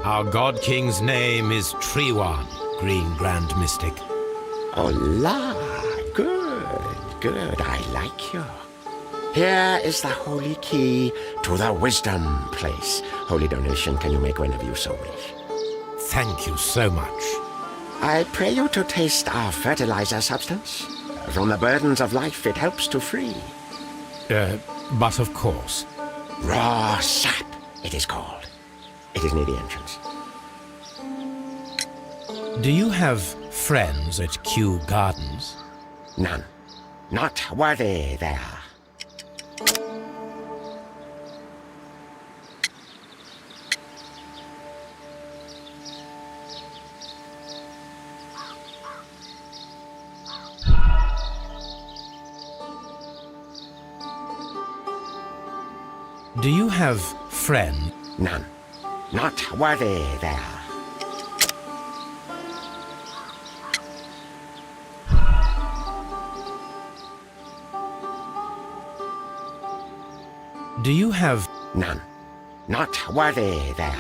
Our God King's name is Triwan, Green Grand Mystic. Oh, la! Good, I like you. Here is the holy key to the wisdom place. Holy donation can you make whenever you so wish. Thank you so much. I pray you to taste our fertilizer substance. From the burdens of life it helps to free. But of course. Raw sap, it is called. It is near the entrance. Do you have friends at Kew Gardens? None. Not worthy there. Do you have friends? None. Not worthy there. Do you have... None. Not worthy there.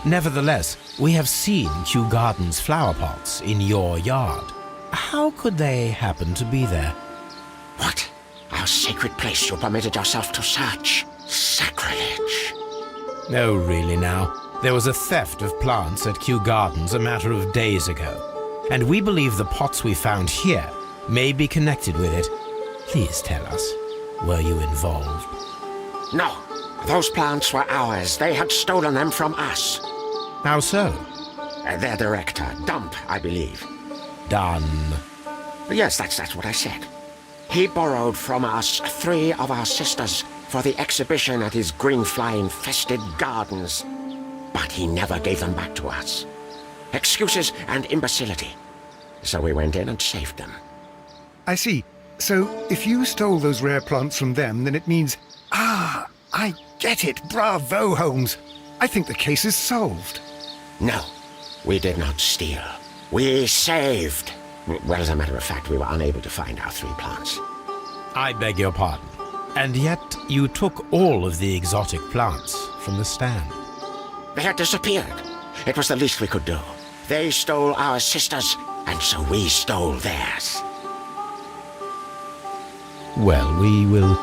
Nevertheless, we have seen Kew Gardens flower pots in your yard. How could they happen to be there? What? Our sacred place you permitted yourself to search? Sacrilege. Oh, really now. There was a theft of plants at Kew Gardens a matter of days ago, and we believe the pots we found here may be connected with it. Please tell us, were you involved? No. Those plants were ours. They had stolen them from us. How so? Their director, Dump, I believe. Done. Yes, that's what I said. He borrowed from us 3 of our sisters for the exhibition at his green fly-infested gardens. But he never gave them back to us. Excuses and imbecility. So we went in and saved them. I see. So, if you stole those rare plants from them, then it means... Ah, I get it. Bravo, Holmes. I think the case is solved. No, we did not steal. We saved. Well, as a matter of fact, we were unable to find our 3 plants. I beg your pardon. And yet you took all of the exotic plants from the stand. They had disappeared. It was the least we could do. They stole our sisters, and so we stole theirs. Well, we will...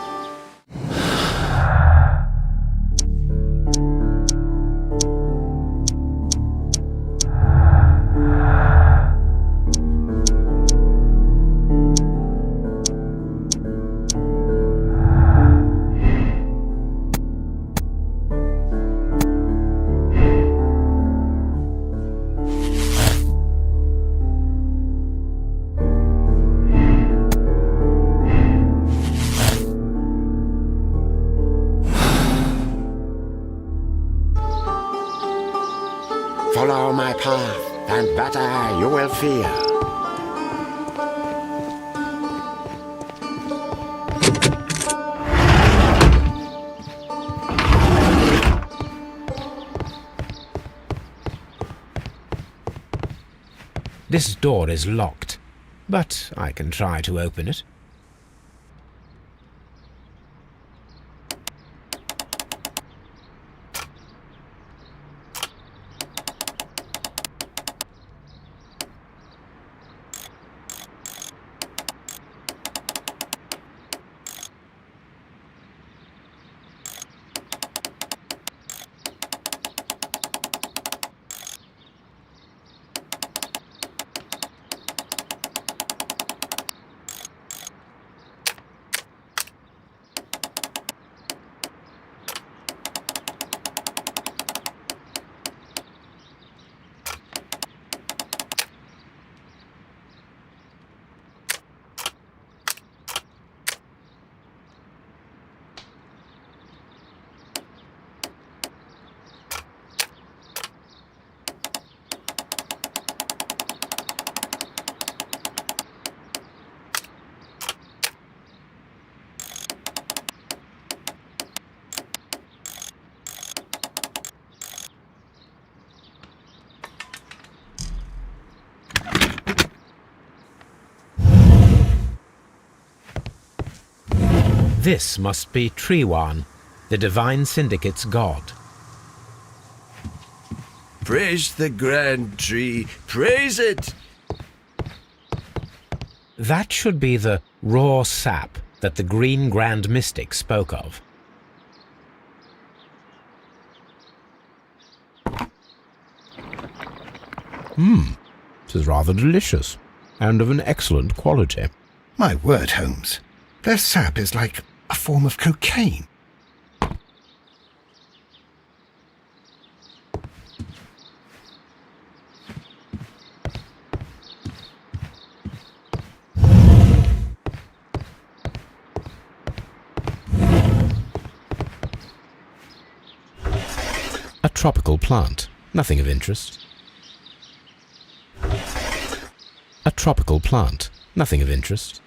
my path, and better you will fear. This door is locked, but I can try to open it. This must be Triwan, the Divine Syndicate's god. Praise the Grand Tree, praise it! That should be the raw sap that the Green Grand Mystic spoke of. This is rather delicious, and of an excellent quality. My word, Holmes. Their sap is like a form of cocaine. A tropical plant, nothing of interest. A tropical plant, nothing of interest.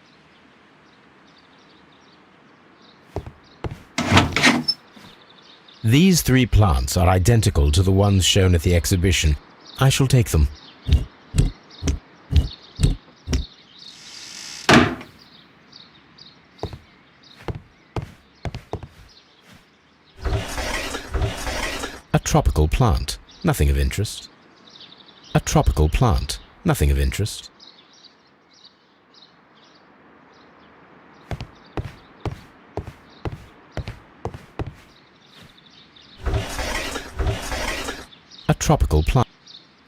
These 3 plants are identical to the ones shown at the exhibition. I shall take them. A tropical plant, nothing of interest. A tropical plant, nothing of interest. A tropical plant.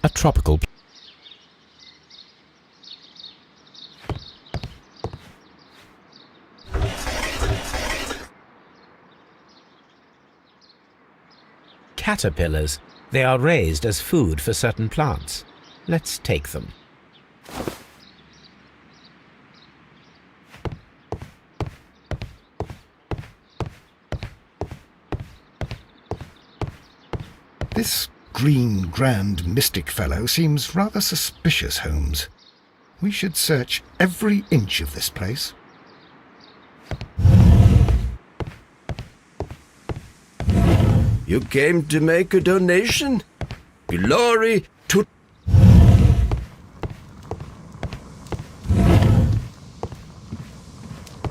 A tropical plant. Caterpillars. They are raised as food for certain plants. Let's take them. This Green Grand Mystic fellow seems rather suspicious, Holmes. We should search every inch of this place. You came to make a donation? Glory to...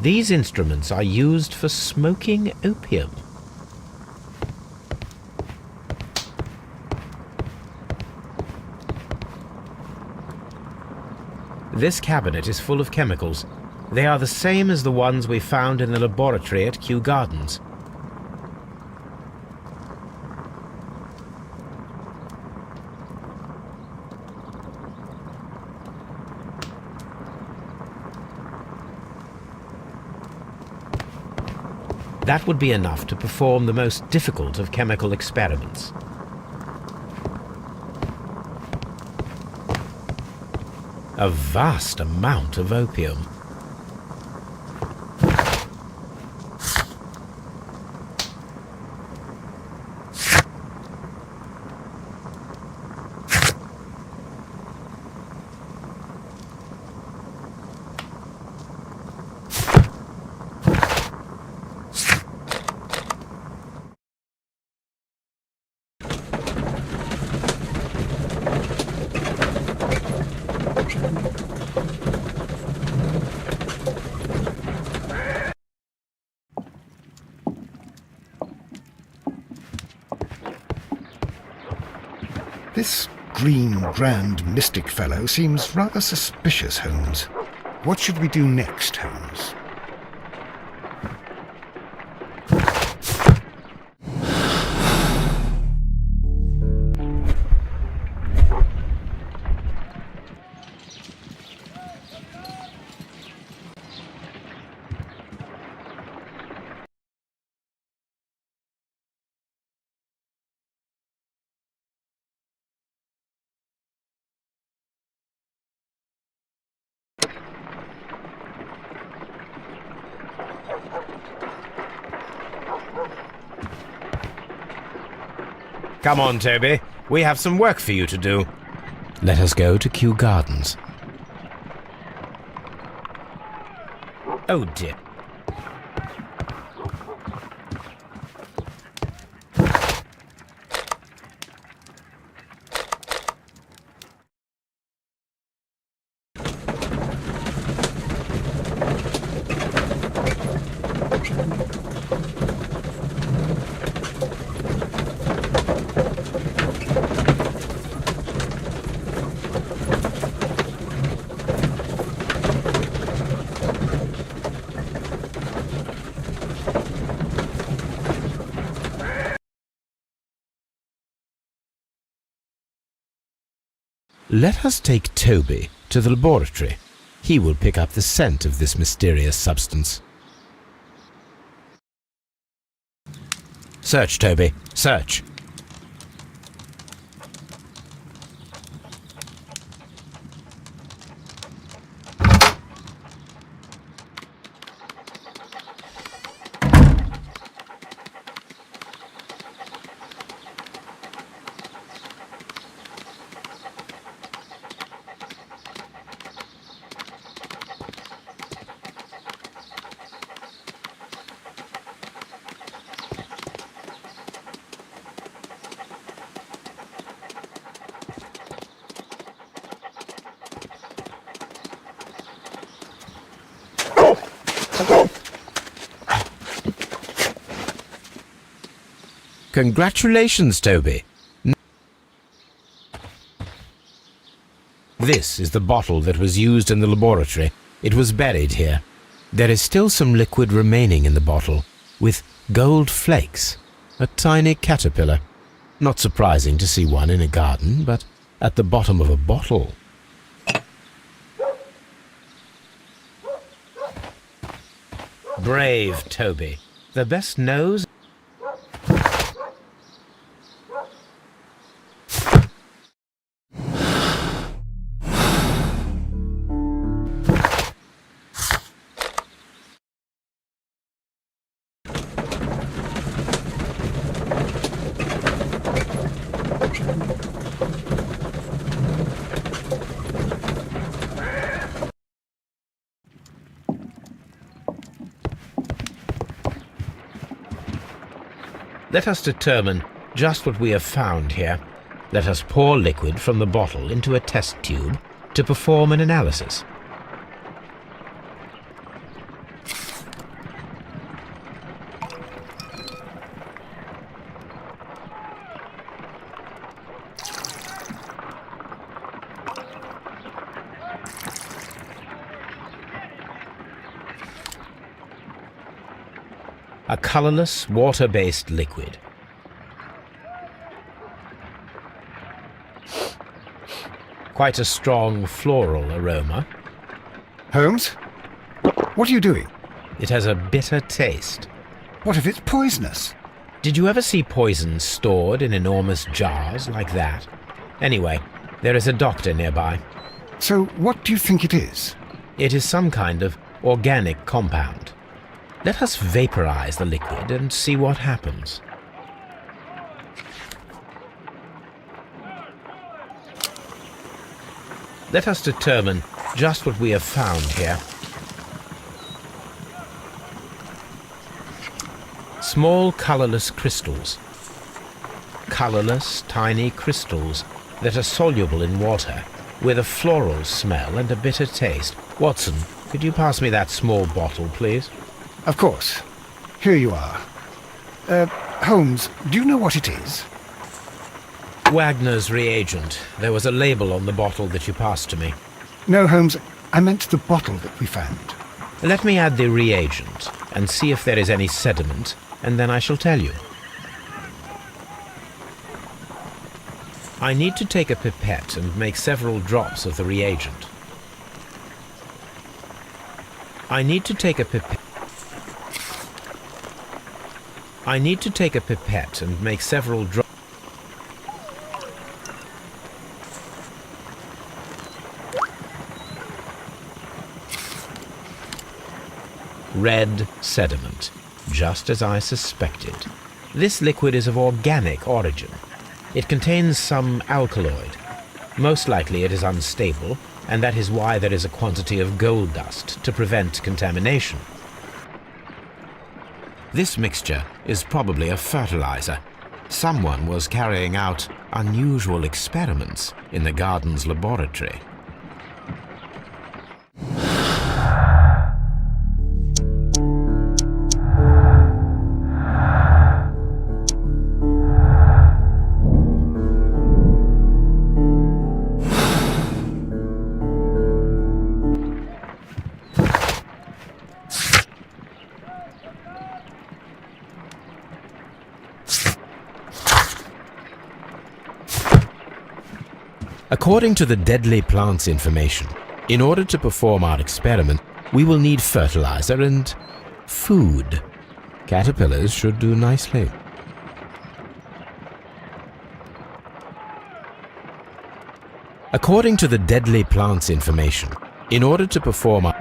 These instruments are used for smoking opium. This cabinet is full of chemicals. They are the same as the ones we found in the laboratory at Kew Gardens. That would be enough to perform the most difficult of chemical experiments. A vast amount of opium. This green grand mystic fellow seems rather suspicious, Holmes. What should we do next, Holmes? Come on, Toby. We have some work for you to do. Let us go to Kew Gardens. Oh dear. Let us take Toby to the laboratory. He will pick up the scent of this mysterious substance. Search, Toby. Search. Congratulations, Toby. This is the bottle that was used in the laboratory. It was buried here. There is still some liquid remaining in the bottle, with gold flakes, a tiny caterpillar. Not surprising to see one in a garden, but at the bottom of a bottle. Brave Toby. The best nose. Let us determine just what we have found here. Let us pour liquid from the bottle into a test tube to perform an analysis. A colorless, water-based liquid. Quite a strong floral aroma. Holmes? What are you doing? It has a bitter taste. What if it's poisonous? Did you ever see poison stored in enormous jars like that? Anyway, there is a doctor nearby. So what do you think it is? It is some kind of organic compound. Let us vaporize the liquid and see what happens. Let us determine just what we have found here. Small colorless crystals. Colorless, tiny crystals that are soluble in water, with a floral smell and a bitter taste. Watson, could you pass me that small bottle, please? Of course. Here you are. Holmes, do you know what it is? Wagner's reagent. There was a label on the bottle that you passed to me. No, Holmes, I meant the bottle that we found. Let me add the reagent and see if there is any sediment, and then I shall tell you. I need to take a pipette and make several drops of the reagent. I need to take a pipette and make several drops. Red sediment, just as I suspected. This liquid is of organic origin. It contains some alkaloid. Most likely it is unstable, and that is why there is a quantity of gold dust to prevent contamination. This mixture is probably a fertilizer. Someone was carrying out unusual experiments in the garden's laboratory. According to the deadly plants information, in order to perform our experiment, we will need fertilizer and food. Caterpillars should do nicely. According to the deadly plants information, in order to perform our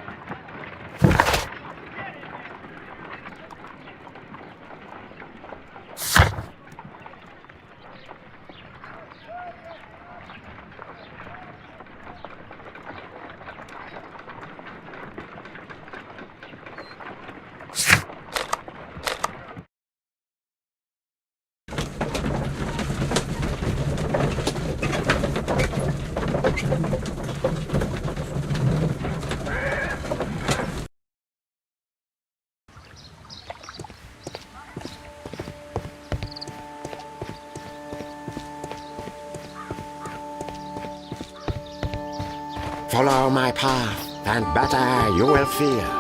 Follow my path, and better you will fear.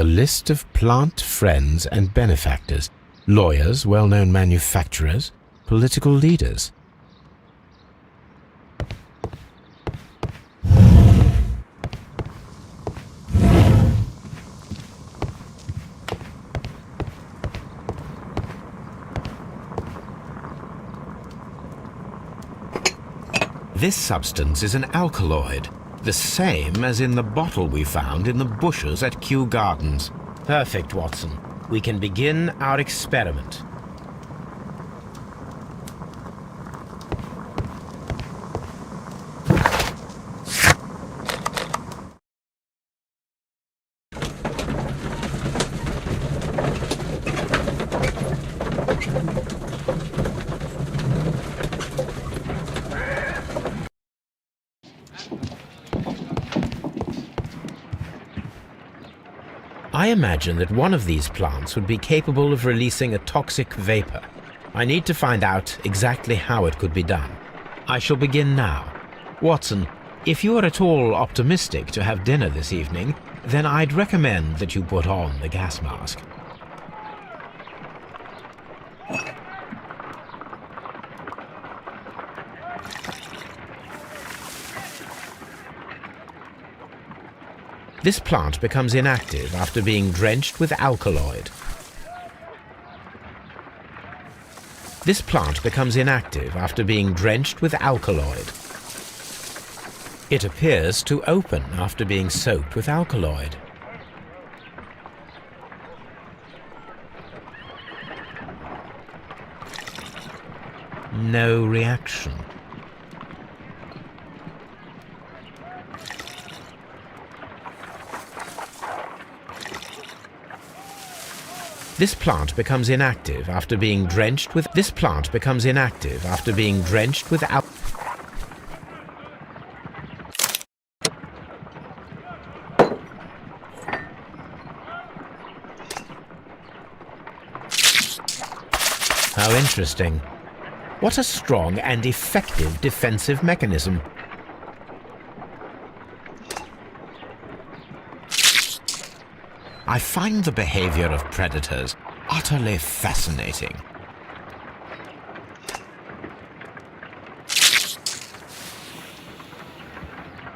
the list of plant friends and benefactors, lawyers, well-known manufacturers, political leaders. This substance is an alkaloid, the same as in the bottle we found in the bushes at Kew Gardens. Perfect, Watson. We can begin our experiment. I imagine that one of these plants would be capable of releasing a toxic vapor. I need to find out exactly how it could be done. I shall begin now. Watson, if you are at all optimistic to have dinner this evening, then I'd recommend that you put on the gas mask. This plant becomes inactive after being drenched with alkaloid. This plant becomes inactive after being drenched with alkaloid. It appears to open after being soaked with alkaloid. No reaction. This plant becomes inactive after being drenched with al- How interesting. What a strong and effective defensive mechanism. I find the behavior of predators utterly fascinating.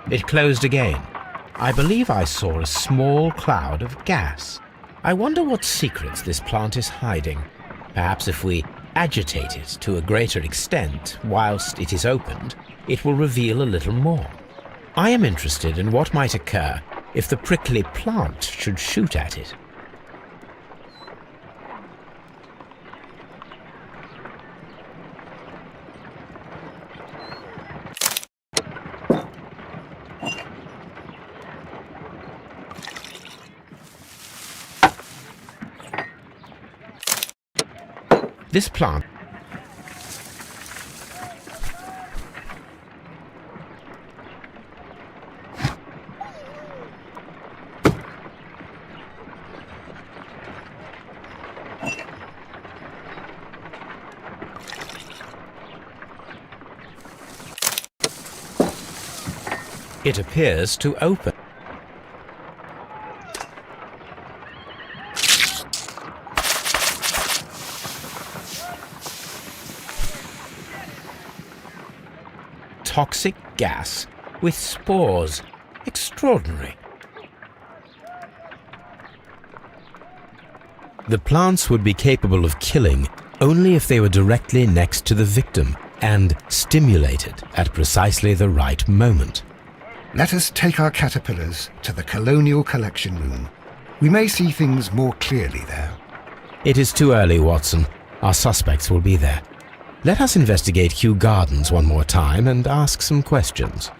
It closed again. I believe I saw a small cloud of gas. I wonder what secrets this plant is hiding. Perhaps if we agitate it to a greater extent whilst it is opened, it will reveal a little more. I am interested in what might occur if the prickly plant should shoot at it. This plant It appears to open. Toxic gas with spores. Extraordinary. The plants would be capable of killing only if they were directly next to the victim and stimulated at precisely the right moment. Let us take our caterpillars to the Colonial Collection Room. We may see things more clearly there. It is too early, Watson. Our suspects will be there. Let us investigate Kew Gardens one more time and ask some questions.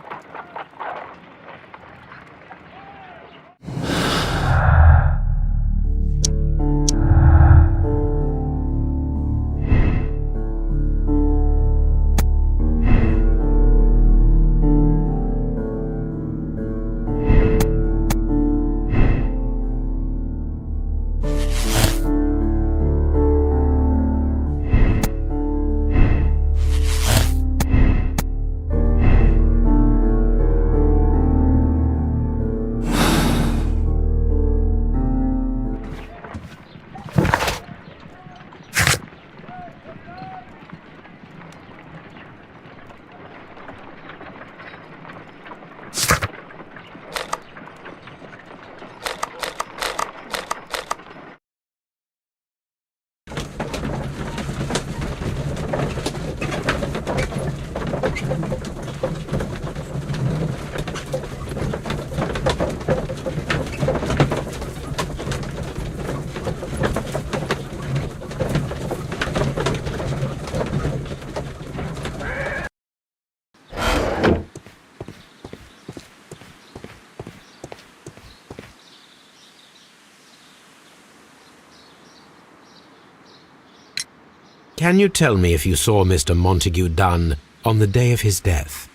Can you tell me if you saw Mr. Montague Dunn on the day of his death?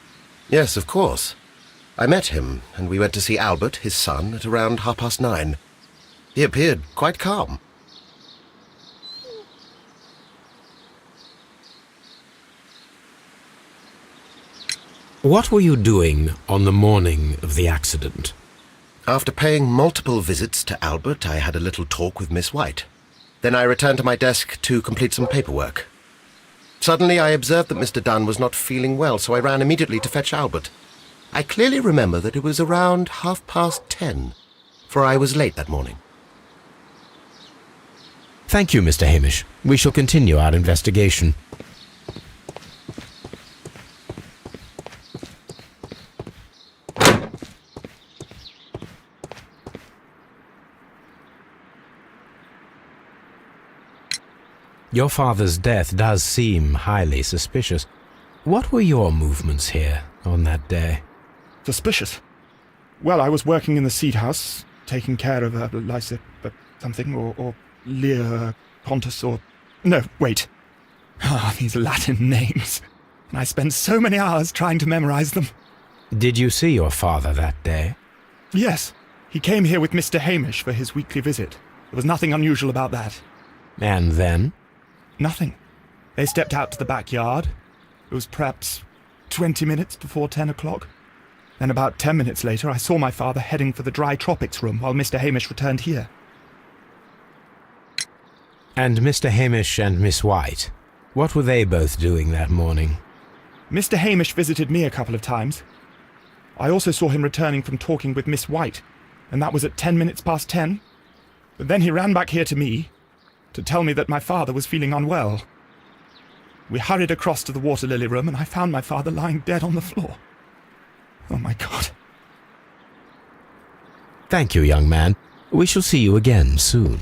Yes, of course. I met him, and we went to see Albert, his son, at around 9:30. He appeared quite calm. What were you doing on the morning of the accident? After paying multiple visits to Albert, I had a little talk with Miss White. Then I returned to my desk to complete some paperwork. Suddenly I observed that Mr. Dunn was not feeling well, so I ran immediately to fetch Albert. I clearly remember that it was around 10:30, for I was late that morning. Thank you, Mr. Hamish. We shall continue our investigation. Your father's death does seem highly suspicious. What were your movements here on that day? Suspicious? Well, I was working in the seed house, taking care of Lysa something, or Lear Pontus, or... No, wait. Ah, these Latin names. And I spent so many hours trying to memorize them. Did you see your father that day? Yes. He came here with Mr. Hamish for his weekly visit. There was nothing unusual about that. And then? Nothing. They stepped out to the backyard. It was perhaps 20 minutes before 10 o'clock. Then about 10 minutes later, I saw my father heading for the dry tropics room while Mr. Hamish returned here. And Mr. Hamish and Miss White, what were they both doing that morning? Mr. Hamish visited me a couple of times. I also saw him returning from talking with Miss White, and that was at 10 minutes past 10. But then he ran back here to me to tell me that my father was feeling unwell. We hurried across to the water lily room, and I found my father lying dead on the floor. Oh, my God. Thank you, young man. We shall see you again soon.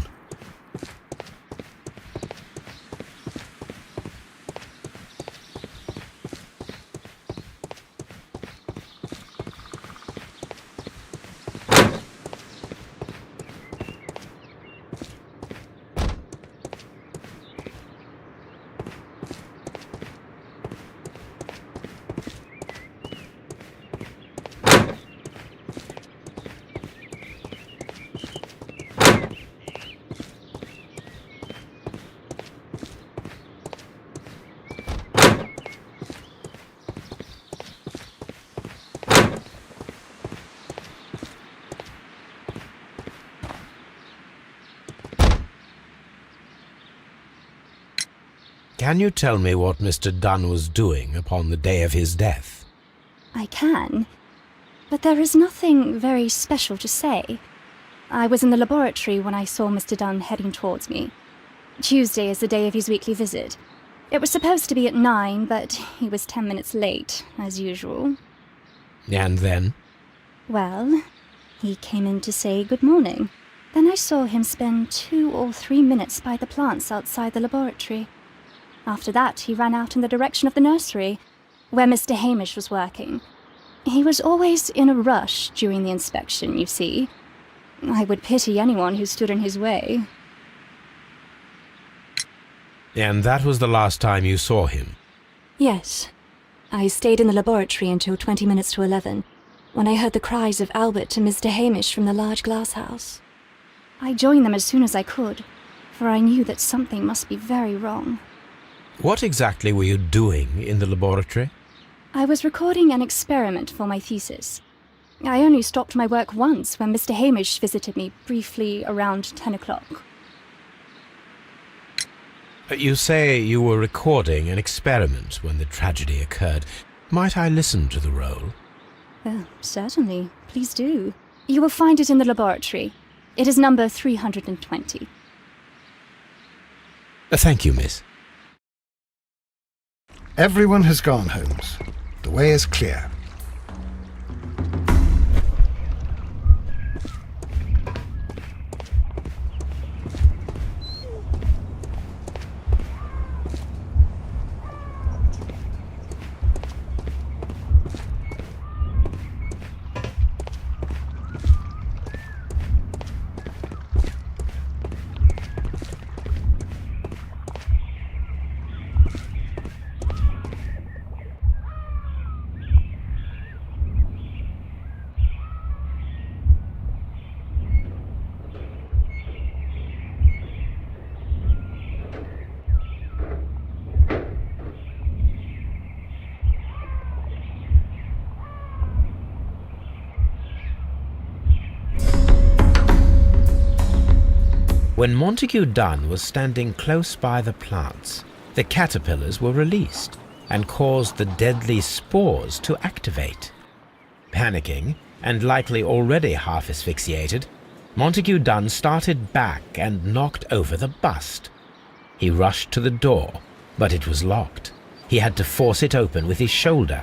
Can you tell me what Mr. Dunn was doing upon the day of his death? I can, but there is nothing very special to say. I was in the laboratory when I saw Mr. Dunn heading towards me. Tuesday is the day of his weekly visit. It was supposed to be at 9, but he was 10 minutes late, as usual. And then? Well, he came in to say good morning. Then I saw him spend 2 or 3 minutes by the plants outside the laboratory. After that, he ran out in the direction of the nursery, where Mr. Hamish was working. He was always in a rush during the inspection, you see. I would pity anyone who stood in his way. And that was the last time you saw him? Yes. I stayed in the laboratory until 20 minutes to 11, when I heard the cries of Albert and Mr. Hamish from the large glass house. I joined them as soon as I could, for I knew that something must be very wrong. What exactly were you doing in the laboratory? I was recording an experiment for my thesis. I only stopped my work once when Mr. Hamish visited me briefly around 10 o'clock. You say you were recording an experiment when the tragedy occurred. Might I listen to the roll? Certainly. Please do. You will find it in the laboratory. It is number 320. Thank you, miss. Everyone has gone, Holmes. The way is clear. When Montague Dunn was standing close by the plants, the caterpillars were released and caused the deadly spores to activate. Panicking, and likely already half asphyxiated, Montague Dunn started back and knocked over the bust. He rushed to the door, but it was locked. He had to force it open with his shoulder.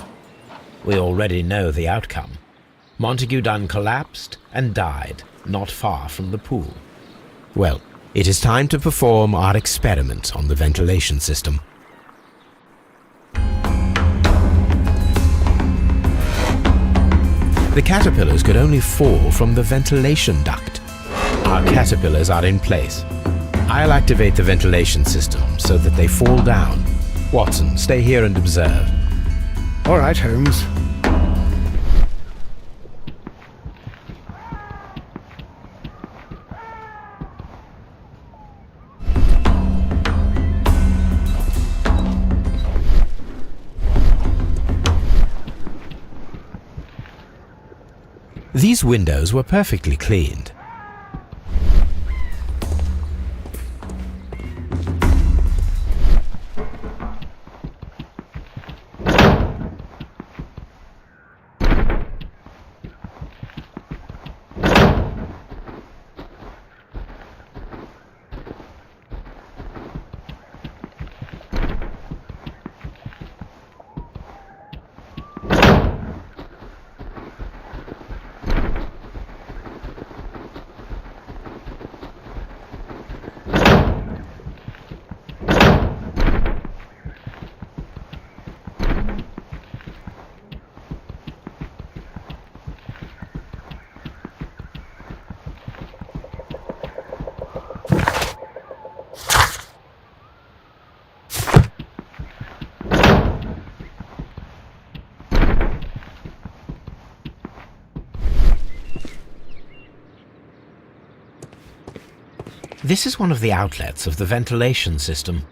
We already know the outcome. Montague Dunn collapsed and died not far from the pool. Well, it is time to perform our experiment on the ventilation system. The caterpillars could only fall from the ventilation duct. Our caterpillars are in place. I'll activate the ventilation system so that they fall down. Watson, stay here and observe. All right, Holmes. These windows were perfectly cleaned. This is one of the outlets of the ventilation system.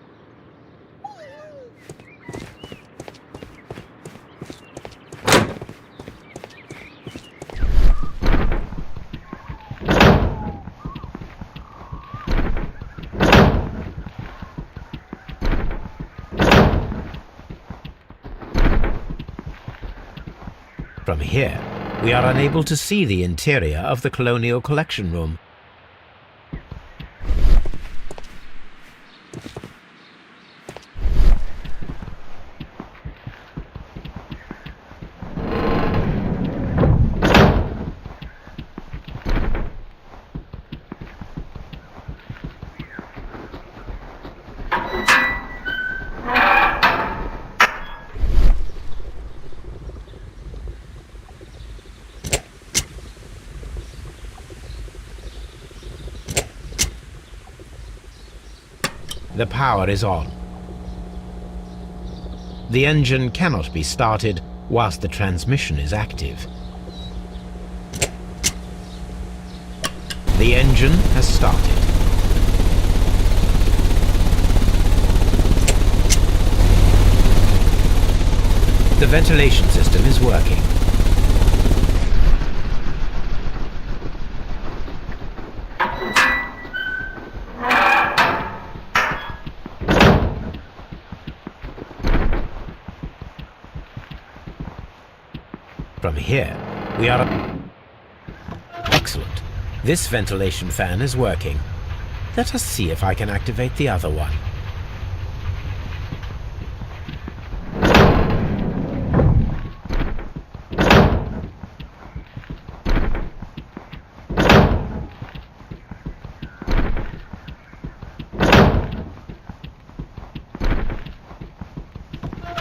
From here, we are unable to see the interior of the Colonial Collection Room. The power is on. The engine cannot be started whilst the transmission is active. The engine has started. The ventilation system is working. From here, we are... Excellent. This ventilation fan is working. Let us see if I can activate the other one.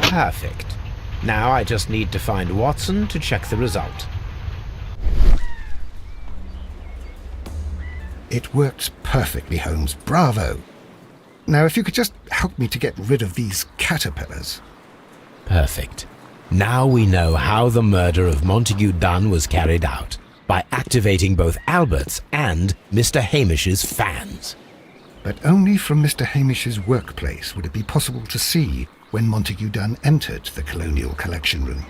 Perfect. Now I just need to find Watson to check the result. It works perfectly, Holmes. Bravo. Now, if you could just help me to get rid of these caterpillars. Perfect. Now we know how the murder of Montague Dunn was carried out, by activating both Albert's and Mr. Hamish's fans. But only from Mr. Hamish's workplace would it be possible to see when Montague Dunn entered the Colonial Collection Room.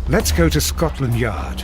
Let's go to Scotland Yard.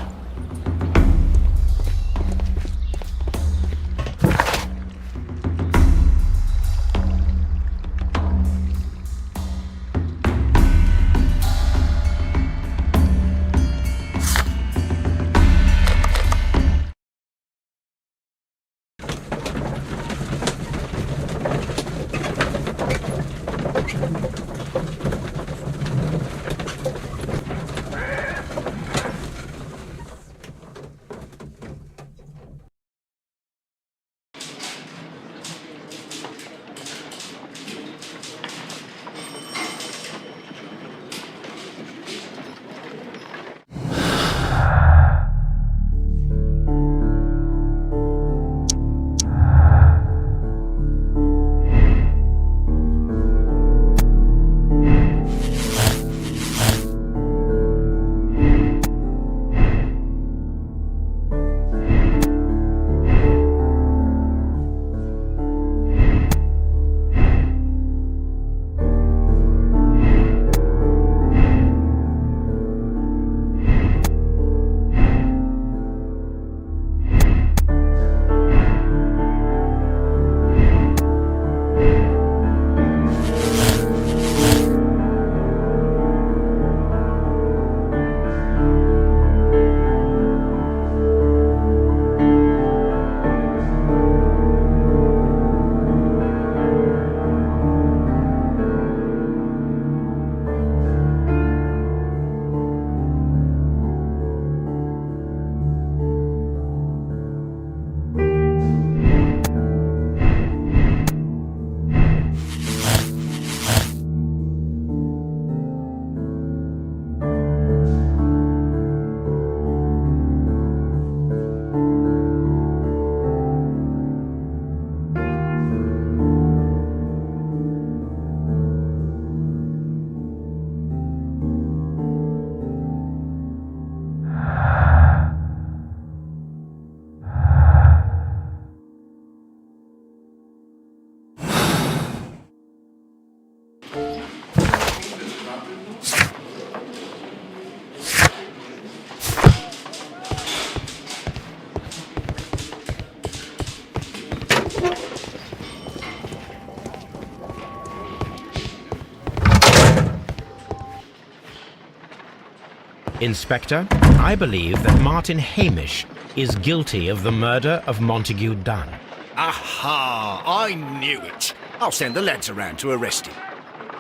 Inspector, I believe that Martin Hamish is guilty of the murder of Montague Dunn. Aha! I knew it. I'll send the lads around to arrest him.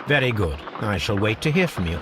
Very good. I shall wait to hear from you.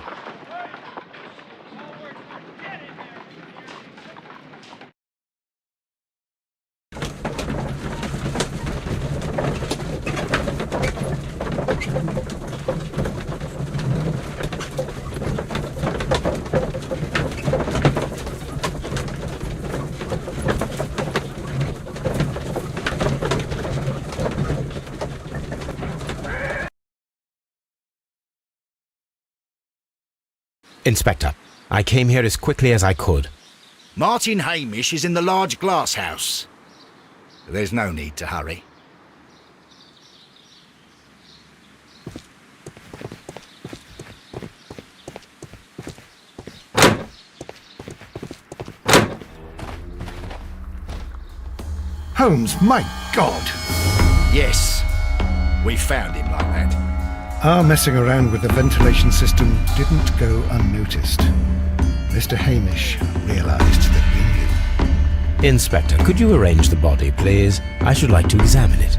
Inspector, I came here as quickly as I could. Martin Hamish is in the large glass house. There's no need to hurry. Holmes, my God! Yes, we found him like that. Our messing around with the ventilation system didn't go unnoticed. Mr. Hamish realized that we knew. Inspector, could you arrange the body, please? I should like to examine it.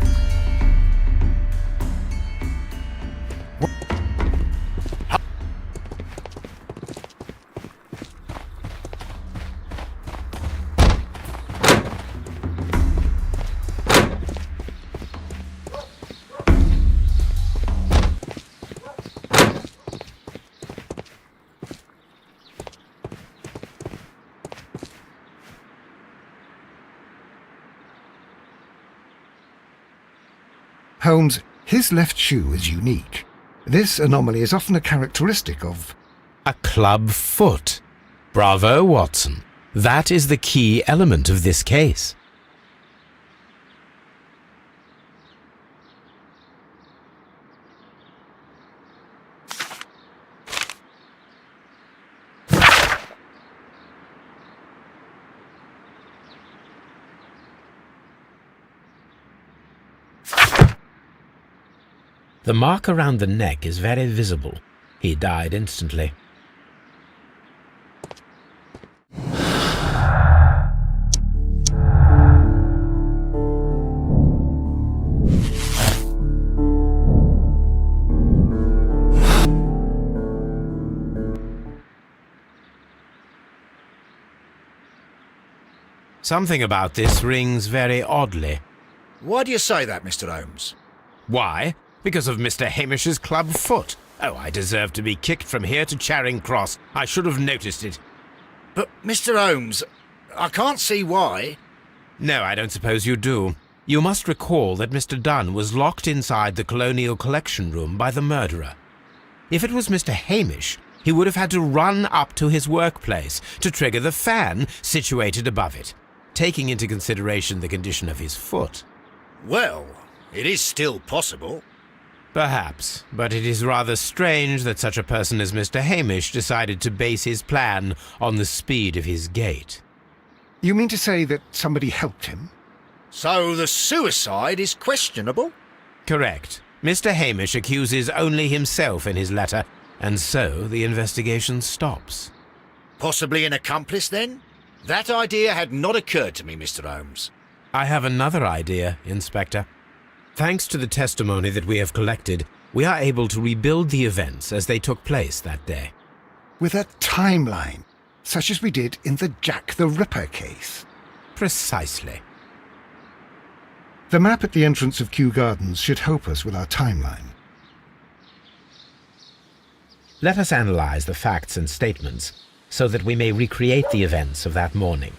Holmes, his left shoe is unique. This anomaly is often a characteristic of... A club foot. Bravo, Watson. That is the key element of this case. The mark around the neck is very visible. He died instantly. Something about this rings very oddly. Why do you say that, Mr. Holmes? Why? Because of Mr. Hamish's club foot. Oh, I deserve to be kicked from here to Charing Cross. I should have noticed it. But, Mr. Holmes, I can't see why. No, I don't suppose you do. You must recall that Mr. Dunn was locked inside the Colonial Collection Room by the murderer. If it was Mr. Hamish, he would have had to run up to his workplace to trigger the fan situated above it, taking into consideration the condition of his foot. Well, it is still possible. Perhaps, but it is rather strange that such a person as Mr. Hamish decided to base his plan on the speed of his gait. You mean to say that somebody helped him? So the suicide is questionable? Correct. Mr. Hamish accuses only himself in his letter, and so the investigation stops. Possibly an accomplice, then? That idea had not occurred to me, Mr. Holmes. I have another idea, Inspector. Thanks to the testimony that we have collected, we are able to rebuild the events as they took place that day. With a timeline, such as we did in the Jack the Ripper case. Precisely. The map at the entrance of Kew Gardens should help us with our timeline. Let us analyze the facts and statements so that we may recreate the events of that morning.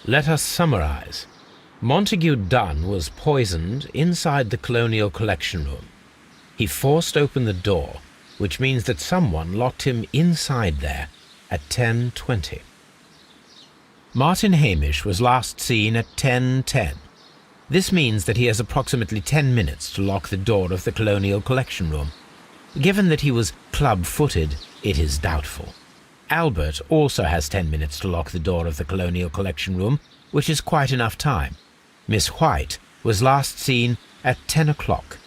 Let us summarize. Montague Dunn was poisoned inside the Colonial Collection Room. He forced open the door, which means that someone locked him inside there at 10:20. Martin Hamish was last seen at 10:10. This means that he has approximately 10 minutes to lock the door of the Colonial Collection Room. Given that he was club-footed, it is doubtful. Albert also has 10 minutes to lock the door of the Colonial Collection Room, which is quite enough time. Miss White was last seen at 10 o'clock,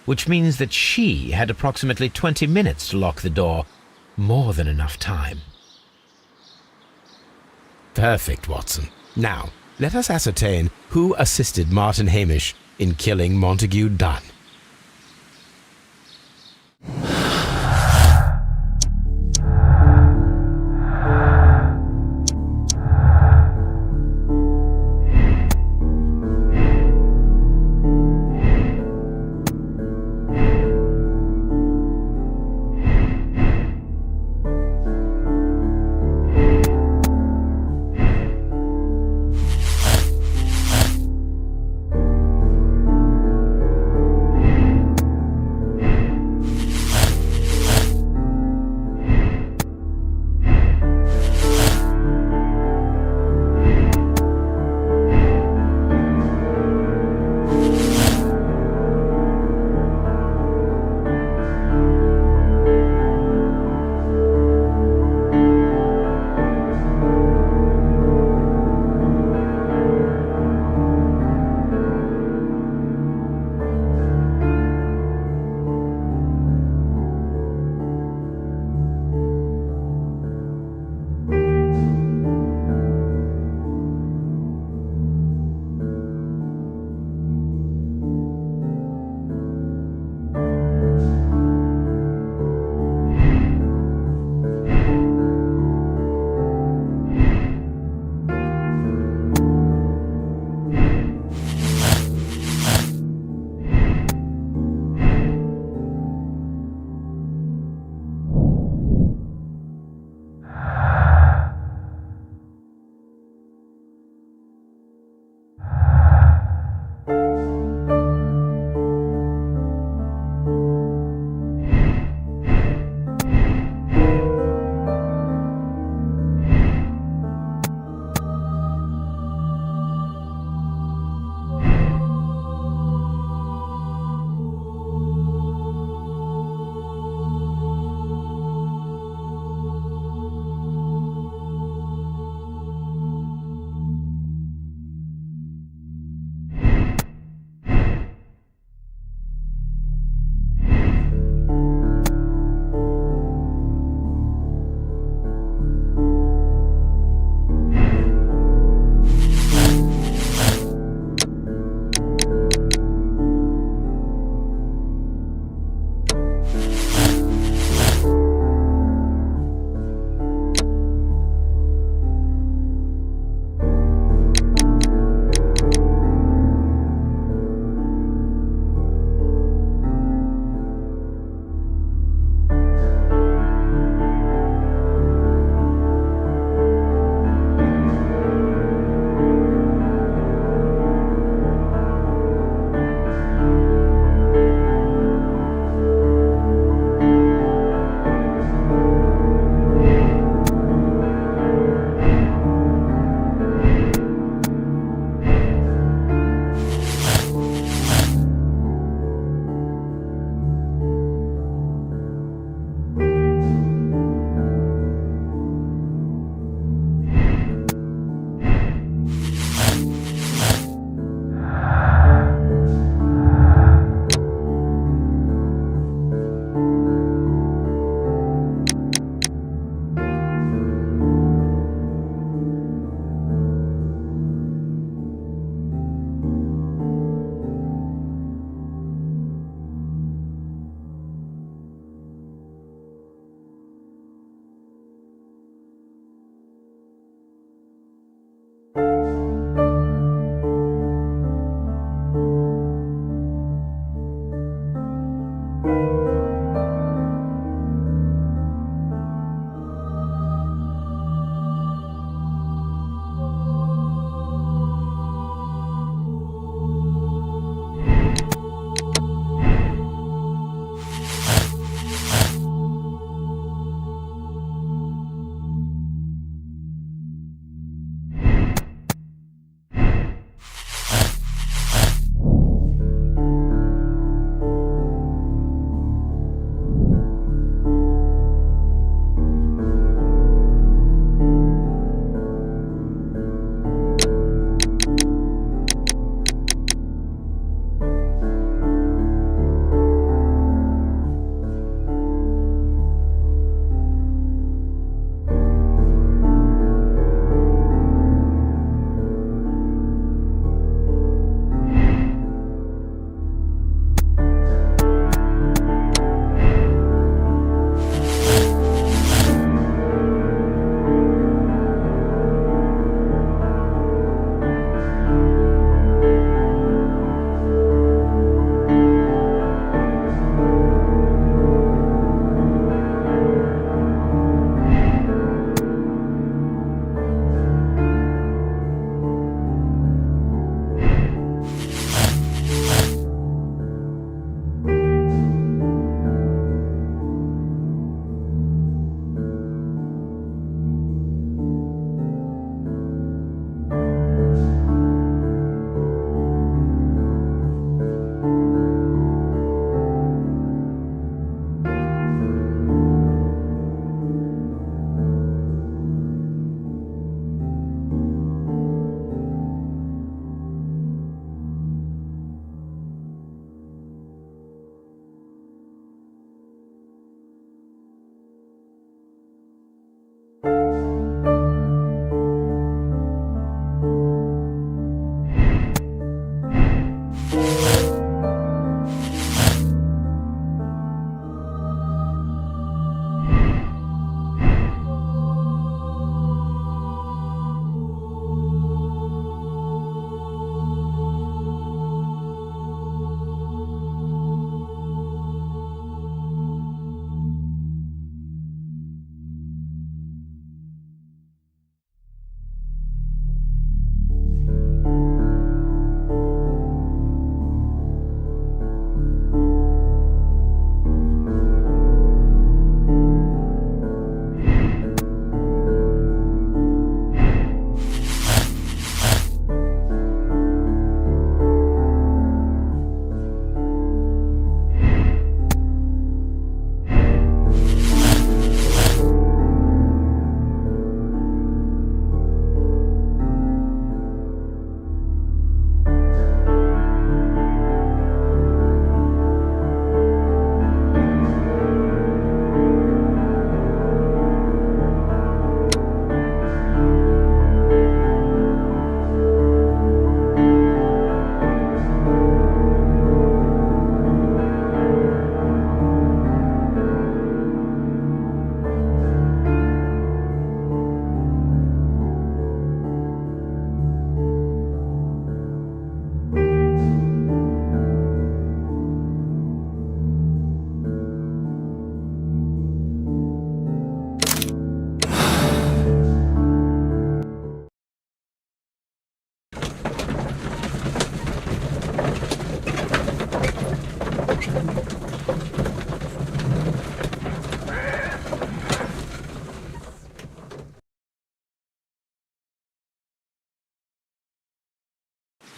which means that she had approximately 20 minutes to lock the door. More than enough time. Perfect, Watson. Now, let us ascertain who assisted Martin Hamish in killing Montague Dunn.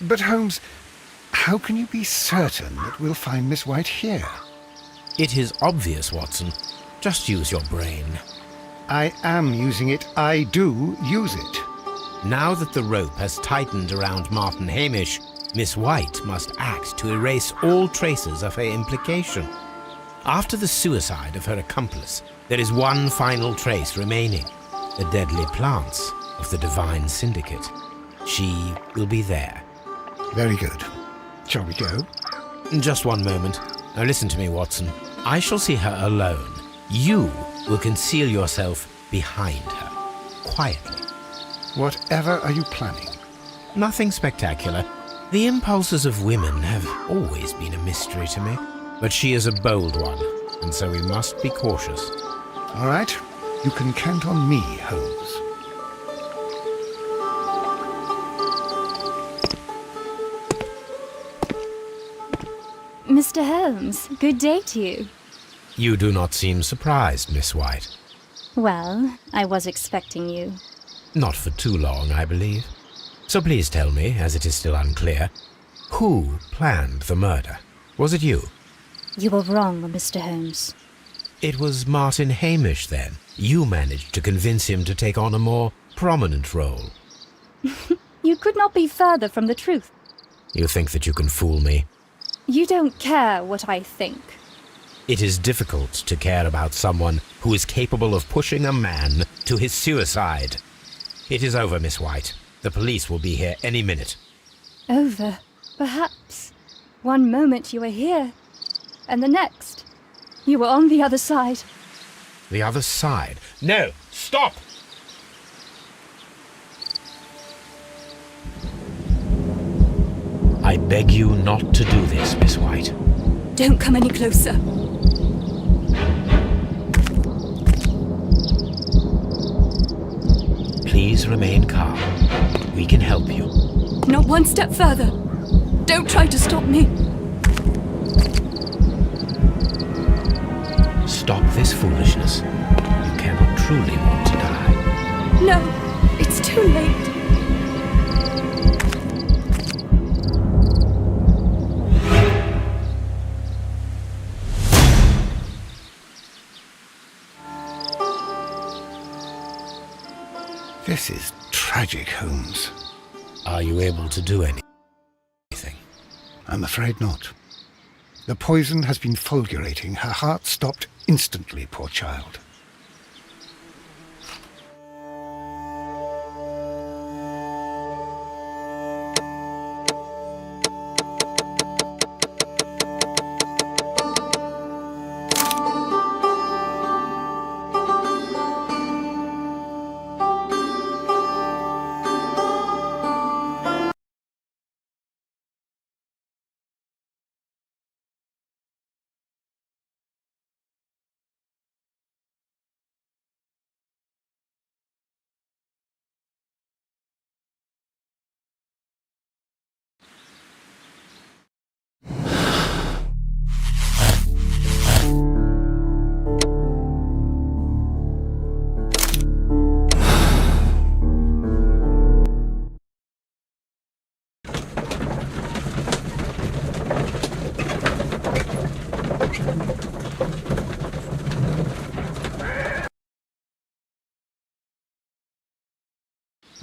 But Holmes, how can you be certain that we'll find Miss White here? It is obvious, Watson. Just use your brain. I am using it. I do use it. Now that the rope has tightened around Martin Hamish, Miss White must act to erase all traces of her implication. After the suicide of her accomplice, there is one final trace remaining, the deadly plants of the Divine Syndicate. She will be there. Very good. Shall we go? Just one moment. Now listen to me, Watson. I shall see her alone. You will conceal yourself behind her, quietly. Whatever are you planning? Nothing spectacular. The impulses of women have always been a mystery to me. But she is a bold one, and so we must be cautious. All right. You can count on me, Holmes. Mr. Holmes, good day to you. You do not seem surprised, Miss White. Well, I was expecting you. Not for too long, I believe. So please tell me, as it is still unclear, who planned the murder? Was it you? You were wrong, Mr. Holmes. It was Martin Hamish, then. You managed to convince him to take on a more prominent role. You could not be further from the truth. You think that you can fool me? You don't care what I think. It is difficult to care about someone who is capable of pushing a man to his suicide. It is over, Miss White. The police will be here any minute. Over, perhaps. One moment you were here, and the next, you were on the other side. The other side? No! Stop! I beg you not to do this, Miss White. Don't come any closer. Please remain calm. We can help you. Not one step further. Don't try to stop me. Stop this foolishness. You cannot truly want to die. No, it's too late. This is tragic, Holmes. Are you able to do anything? I'm afraid not. The poison has been fulgurating. Her heart stopped instantly, poor child.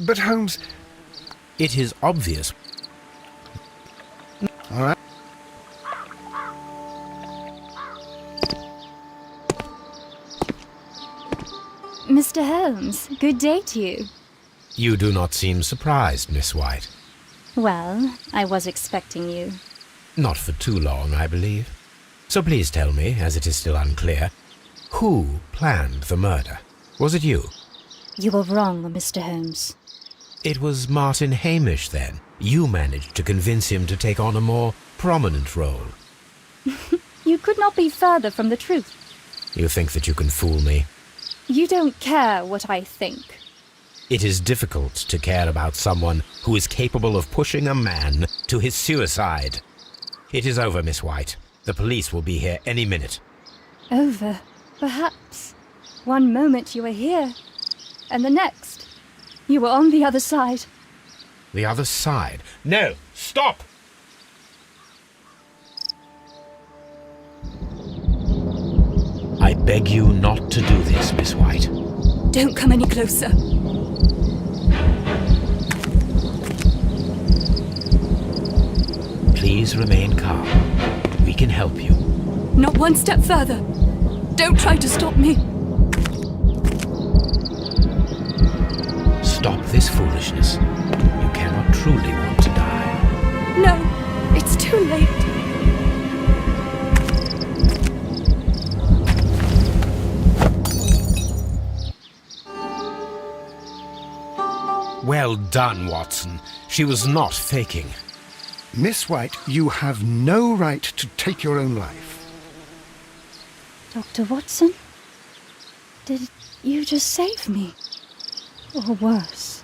But Holmes... It is obvious. All right. Mr. Holmes, good day to you. You do not seem surprised, Miss White. Well, I was expecting you. Not for too long, I believe. So please tell me, as it is still unclear, who planned the murder? Was it you? You were wrong, Mr. Holmes. It was Martin Hamish, then. You managed to convince him to take on a more prominent role. You could not be further from the truth. You think that you can fool me? You don't care what I think. It is difficult to care about someone who is capable of pushing a man to his suicide. It is over, Miss White. The police will be here any minute. Over, perhaps. One moment you were here, and the next, you were on the other side. The other side? No! Stop! I beg you not to do this, Miss White. Don't come any closer. Please remain calm. We can help you. Not one step further. Don't try to stop me. Stop this foolishness. You cannot truly want to die. No, it's too late. Well done, Watson. She was not faking. Miss White, you have no right to take your own life. Dr. Watson? Did you just save me? Or worse?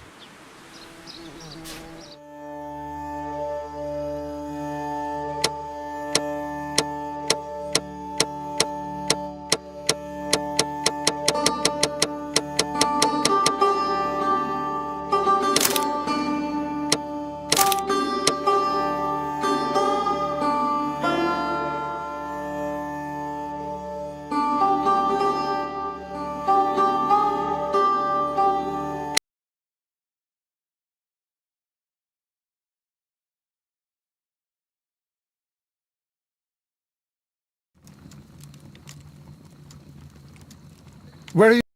Where are you?